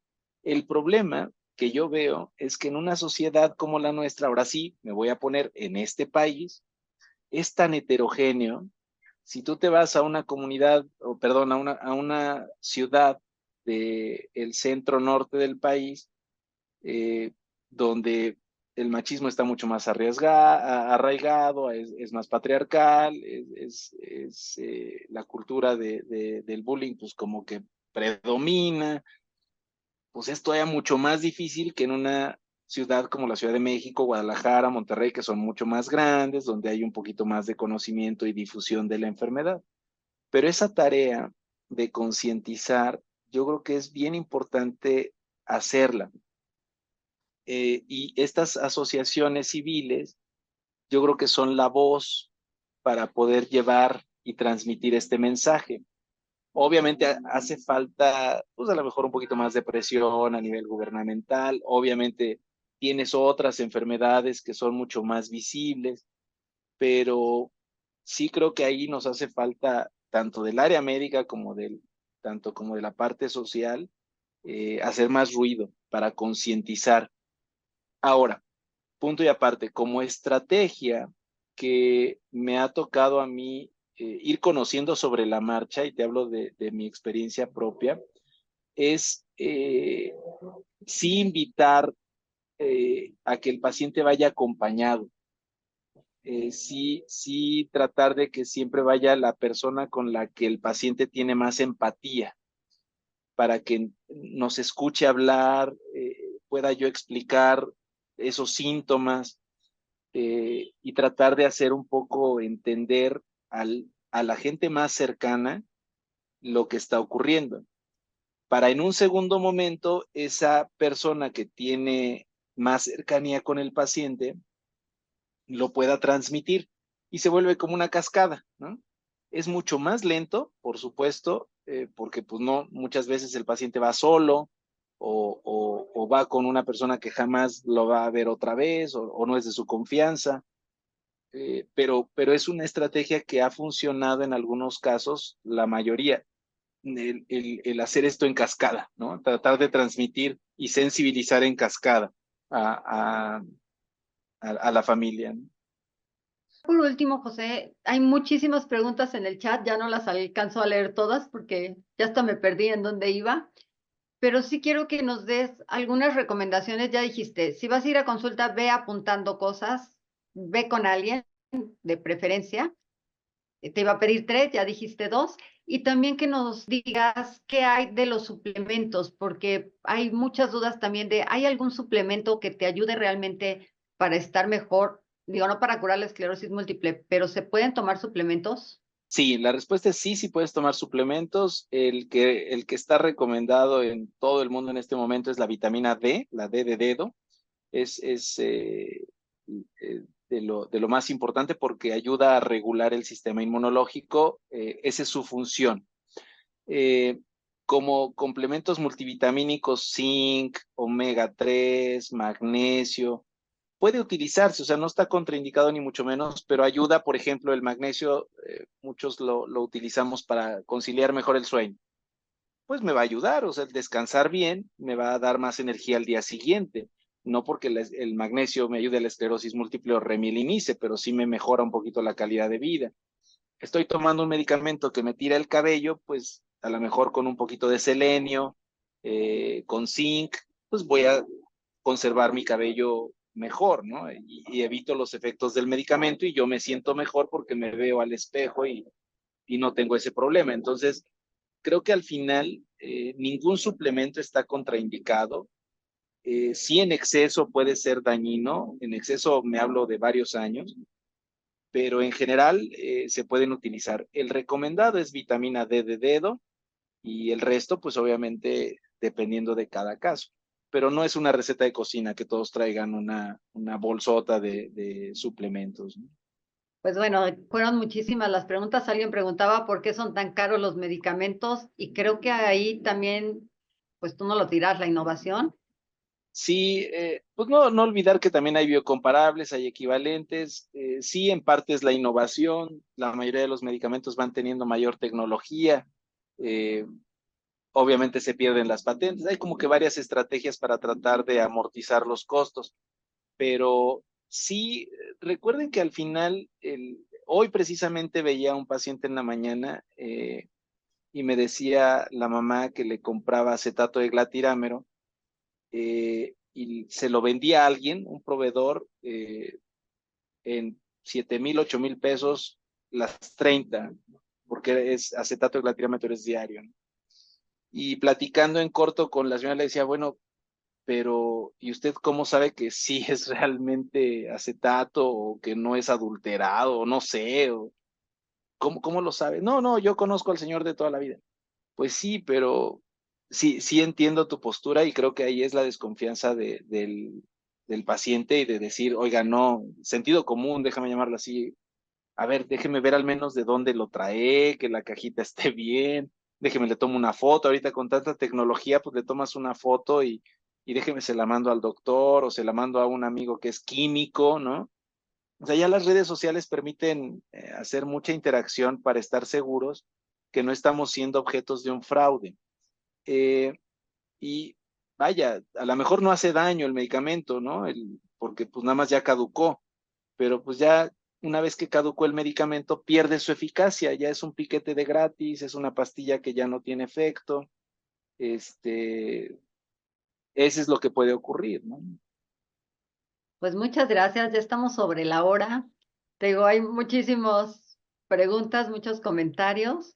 El problema que yo veo es que en una sociedad como la nuestra, ahora sí, me voy a poner en este país, es tan heterogéneo. Si tú te vas a una comunidad, o perdón, a una ciudad del centro norte del país, eh, donde el machismo está mucho más arraigado, es más patriarcal, la cultura del bullying pues como que predomina, pues es todavía mucho más difícil que en una ciudad como la Ciudad de México, Guadalajara, Monterrey, que son mucho más grandes, donde hay un poquito más de conocimiento y difusión de la enfermedad. Pero esa tarea de concientizar, yo creo que es bien importante hacerla. Y estas asociaciones civiles, yo creo que son la voz para poder llevar y transmitir este mensaje. Obviamente hace falta, pues a lo mejor un poquito más de presión a nivel gubernamental. Obviamente tienes otras enfermedades que son mucho más visibles, pero sí creo que ahí nos hace falta, tanto del área médica tanto como de la parte social, hacer más ruido para concientizar. Ahora, punto y aparte, como estrategia que me ha tocado a mí ir conociendo sobre la marcha, y te hablo de mi experiencia propia, es sí invitar a que el paciente vaya acompañado, sí tratar de que siempre vaya la persona con la que el paciente tiene más empatía, para que nos escuche hablar, pueda yo explicar esos síntomas, y tratar de hacer un poco entender a la gente más cercana lo que está ocurriendo. Para en un segundo momento, esa persona que tiene más cercanía con el paciente lo pueda transmitir y se vuelve como una cascada, ¿no? Es mucho más lento, por supuesto, porque pues no, muchas veces el paciente va solo o va con una persona que jamás lo va a ver otra vez o no es de su confianza. Pero es una estrategia que ha funcionado en algunos casos, la mayoría, el hacer esto en cascada, ¿no? Tratar de transmitir y sensibilizar en cascada a la familia, ¿no? Por último, José, hay muchísimas preguntas en el chat, ya no las alcanzo a leer todas porque ya hasta me perdí en dónde iba, pero sí quiero que nos des algunas recomendaciones. Ya dijiste, si vas a ir a consulta, ve apuntando cosas, ve con alguien de preferencia. Te iba a pedir tres, ya dijiste dos, y también que nos digas qué hay de los suplementos, porque hay muchas dudas también de, ¿hay algún suplemento que te ayude realmente para estar mejor? Digo, no para curar la esclerosis múltiple, pero ¿se pueden tomar suplementos? Sí, la respuesta es sí, sí puedes tomar suplementos. El que está recomendado en todo el mundo en este momento es la vitamina D, la D de dedo. Es de lo más importante porque ayuda a regular el sistema inmunológico. Esa es su función. Eh, Como complementos multivitamínicos, zinc, omega 3, magnesio, puede utilizarse, o sea, no está contraindicado ni mucho menos, pero ayuda, por ejemplo, el magnesio, muchos lo utilizamos para conciliar mejor el sueño. Pues me va a ayudar, o sea, el descansar bien me va a dar más energía al día siguiente. No porque el magnesio me ayude a la esclerosis múltiple o remilinice, pero sí me mejora un poquito la calidad de vida. estoy tomando un medicamento que me tira el cabello, pues a lo mejor con un poquito de selenio, con zinc, pues voy a conservar mi cabello mejor, ¿no? Y evito los efectos del medicamento y yo me siento mejor porque me veo al espejo y no tengo ese problema. Entonces, creo que al final ningún suplemento está contraindicado. Sí, en exceso puede ser dañino, en exceso me hablo de varios años, pero en general se pueden utilizar. El recomendado es vitamina D de dedo y el resto, pues obviamente dependiendo de cada caso. Pero no es una receta de cocina que todos traigan una bolsota de suplementos, ¿no? Pues bueno, fueron muchísimas las preguntas. Alguien preguntaba por qué son tan caros los medicamentos y creo que ahí también, pues tú no lo tiras, la innovación. Sí, pues no olvidar que también hay biocomparables, hay equivalentes. Sí, en parte es la innovación. La mayoría de los medicamentos van teniendo mayor tecnología. eh, Obviamente se pierden las patentes. Hay como que varias estrategias para tratar de amortizar los costos. Pero sí, recuerden que al final, hoy precisamente veía a un paciente en la mañana y me decía la mamá que le compraba acetato de glatirámero y se lo vendía a alguien, un proveedor, en 7,000, 8,000 pesos las 30, porque es acetato de glatirámero es diario, ¿no? Y platicando en corto con la señora le decía, bueno, pero ¿y usted cómo sabe que sí es realmente acetato o que no es adulterado o no sé? O, ¿cómo lo sabe? No, yo conozco al señor de toda la vida. Pues sí, pero sí entiendo tu postura y creo que ahí es la desconfianza del paciente y de decir, oiga, no, sentido común, déjame llamarlo así. A ver, déjeme ver al menos de dónde lo trae, que la cajita esté bien, déjeme le tomo una foto. Ahorita con tanta tecnología, pues le tomas una foto y déjeme se la mando al doctor o se la mando a un amigo que es químico, ¿no? O sea, ya las redes sociales permiten hacer mucha interacción para estar seguros que no estamos siendo objetos de un fraude. Eh, y vaya, a lo mejor no hace daño el medicamento, ¿no? Porque pues nada más ya caducó, pero pues ya una vez que caducó el medicamento pierde su eficacia, ya es un piquete de gratis, es una pastilla que ya no tiene efecto, este, ese es lo que puede ocurrir, ¿no? Pues muchas gracias, ya estamos sobre la hora. Te digo, hay muchísimas preguntas, muchos comentarios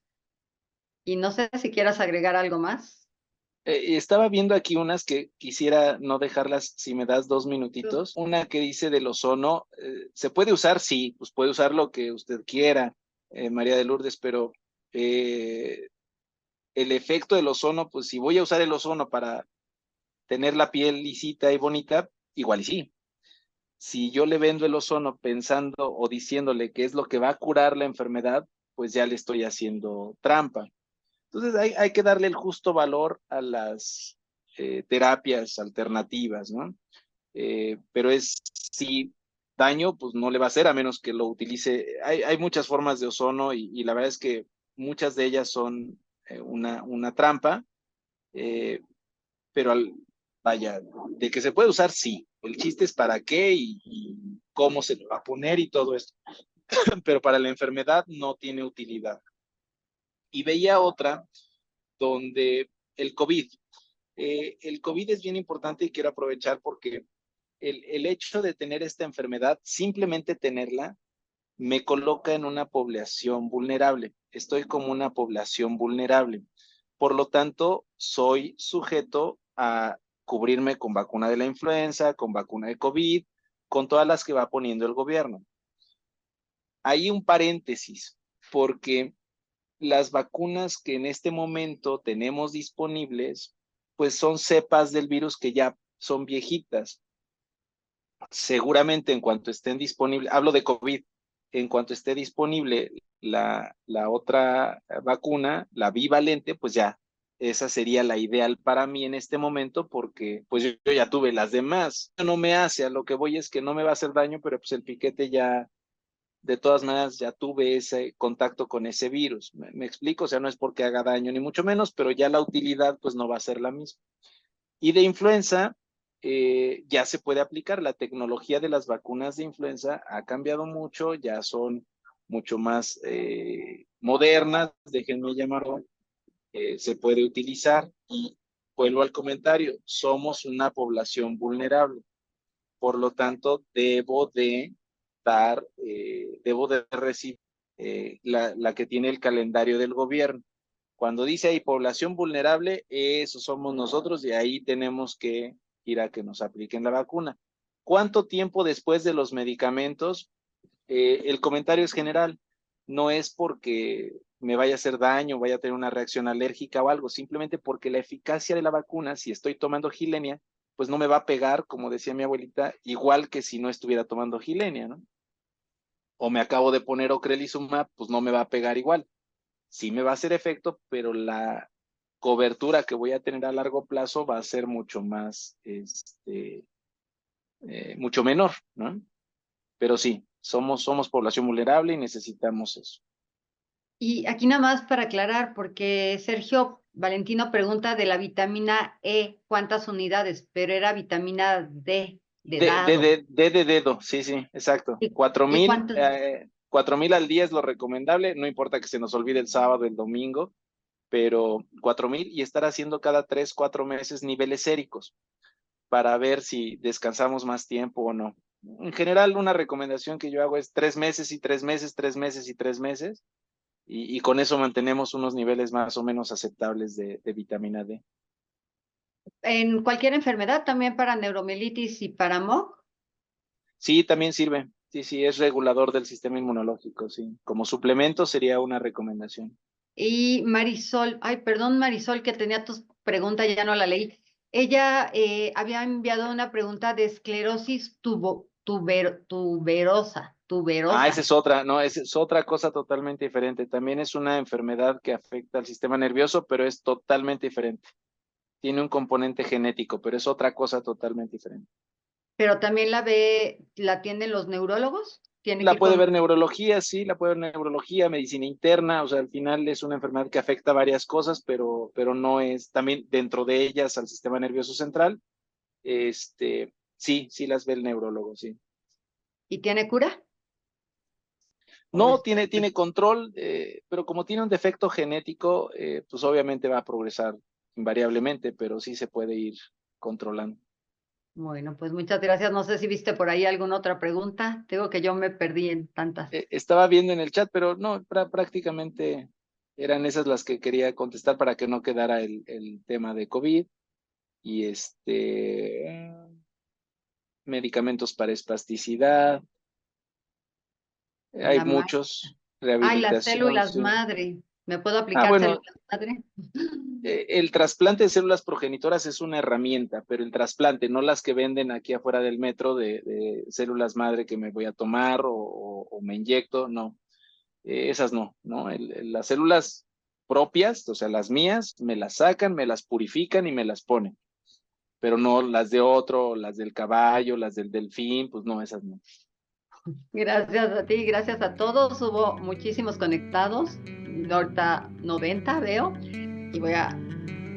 y no sé si quieras agregar algo más. Estaba viendo aquí unas que quisiera no dejarlas si me das 2 minutitos. Una que dice del ozono, ¿se puede usar? Sí, pues puede usar lo que usted quiera, María de Lourdes, pero eh, el efecto del ozono, pues si voy a usar el ozono para tener la piel lisita y bonita, igual y sí. Si yo le vendo el ozono pensando o diciéndole que es lo que va a curar la enfermedad, pues ya le estoy haciendo trampa. Entonces hay que darle el justo valor a las terapias alternativas, ¿no? Pero es si daño, pues no le va a hacer a menos que lo utilice. Hay muchas formas de ozono y la verdad es que muchas de ellas son una trampa, eh, pero vaya, de que se puede usar, sí. El chiste es para qué y cómo se le va a poner y todo esto. Pero para la enfermedad no tiene utilidad. Y veía otra donde el COVID es bien importante y quiero aprovechar porque el hecho de tener esta enfermedad, simplemente tenerla, me coloca en una población vulnerable. Estoy como una población vulnerable. Por lo tanto, soy sujeto a cubrirme con vacuna de la influenza, con vacuna de COVID, con todas las que va poniendo el gobierno. Hay un paréntesis, porque las vacunas que en este momento tenemos disponibles, pues son cepas del virus que ya son viejitas. Seguramente en cuanto estén disponibles, hablo de COVID, en cuanto esté disponible la otra vacuna, la bivalente, pues ya, esa sería la ideal para mí en este momento porque pues yo ya tuve las demás. No me hace, a lo que voy es que no me va a hacer daño, pero pues el piquete ya, de todas maneras, ya tuve ese contacto con ese virus. ¿Me explico? O sea, no es porque haga daño ni mucho menos, pero ya la utilidad pues no va a ser la misma. Y de influenza, ya se puede aplicar. La tecnología de las vacunas de influenza ha cambiado mucho, ya son mucho más modernas, déjenme llamarlo, se puede utilizar. Y vuelvo al comentario, somos una población vulnerable, por lo tanto debo de recibir la que tiene el calendario del gobierno. Cuando dice ahí población vulnerable, eso somos nosotros, y ahí tenemos que ir a que nos apliquen la vacuna. ¿Cuánto tiempo después de los medicamentos? El comentario es general, no es porque me vaya a hacer daño, vaya a tener una reacción alérgica o algo, simplemente porque la eficacia de la vacuna, si estoy tomando Gilenya, pues no me va a pegar, como decía mi abuelita, igual que si no estuviera tomando Gilenya, ¿no? O me acabo de poner ocrelizumab, pues no me va a pegar igual. Sí me va a hacer efecto, pero la cobertura que voy a tener a largo plazo va a ser mucho más, mucho menor, ¿no? Pero sí, somos población vulnerable y necesitamos eso. Y aquí nada más para aclarar, porque Sergio Valentino pregunta de la vitamina E, ¿cuántas unidades? Pero era vitamina D, de dado. De dedo, sí, sí, exacto. ¿Y, 4,000, cuántos? 4,000 al día es lo recomendable, no importa que se nos olvide el sábado, el domingo, pero 4,000, y estar haciendo cada 3, 4 meses niveles séricos para ver si descansamos más tiempo o no. En general, una recomendación que yo hago es 3 meses y 3 meses, 3 meses y 3 meses, y con eso mantenemos unos niveles más o menos aceptables de vitamina D. En cualquier enfermedad, también para neuromielitis y para MOC. Sí, también sirve. Sí, sí, es regulador del sistema inmunológico, sí. Como suplemento sería una recomendación. Y Marisol, ay, perdón Marisol, que tenía tus preguntas, ya no la leí. Ella había enviado una pregunta de esclerosis tuberosa, Ah, esa tuberosa. es otra, no, esa es otra cosa totalmente diferente. También es una enfermedad que afecta al sistema nervioso, pero es totalmente diferente. Tiene un componente genético, pero es otra cosa totalmente diferente. Pero también la atienden los neurólogos. Tiene que La ir puede con... ver neurología, sí, la puede ver neurología, medicina interna, o sea, al final es una enfermedad que afecta varias cosas, pero no es, también dentro de ellas al sistema nervioso central, sí, sí las ve el neurólogo, sí. ¿Y tiene cura? ¿O No, es- tiene control, pero como tiene un defecto genético, pues obviamente va a progresar invariablemente, pero sí se puede ir controlando. Bueno, pues muchas gracias. No sé si viste por ahí alguna otra pregunta. Digo que yo me perdí en tantas. Estaba viendo en el chat, pero no, prácticamente eran esas las que quería contestar para que no quedara el tema de COVID. Y medicamentos para espasticidad, hay La ma- muchos, Ay, las rehabilitación, células sí. madre. ¿Me puedo Ah, aplicar bueno, células madre? el trasplante de células progenitoras es una herramienta, pero el trasplante, no las que venden aquí afuera del metro de células madre que me voy a tomar o me inyecto, no. Esas no, ¿no? Las células propias, o sea, las mías, me las sacan, me las purifican y me las ponen, pero no las de otro, las del caballo, las del delfín, pues no, esas no. Gracias a ti, gracias a todos. Hubo muchísimos conectados. Ahorita 90 veo. Y voy a...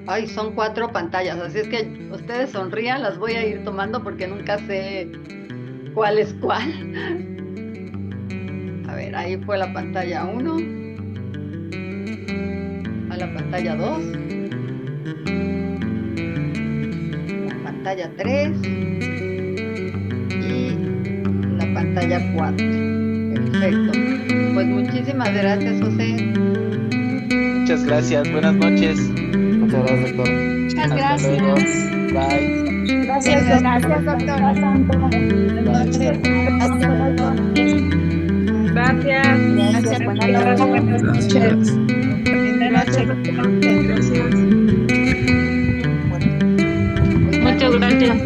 Ay, son 4 pantallas. Así es que ustedes sonrían, las voy a ir tomando porque nunca sé cuál es cuál. A ver, ahí fue la pantalla 1. A la pantalla 2. La pantalla 3. Y la pantalla 4. Perfecto. Pues muchísimas gracias, José. Muchas gracias, buenas noches. Muchas gracias, doctor. Muchas Hasta luego. gracias. Bye. Gracias, Gracias, doctor. Buenas noches. Gracias. Gracias, buenas noches. Buenas noches. Linda noche. Gracias. Pues Muchas gracias.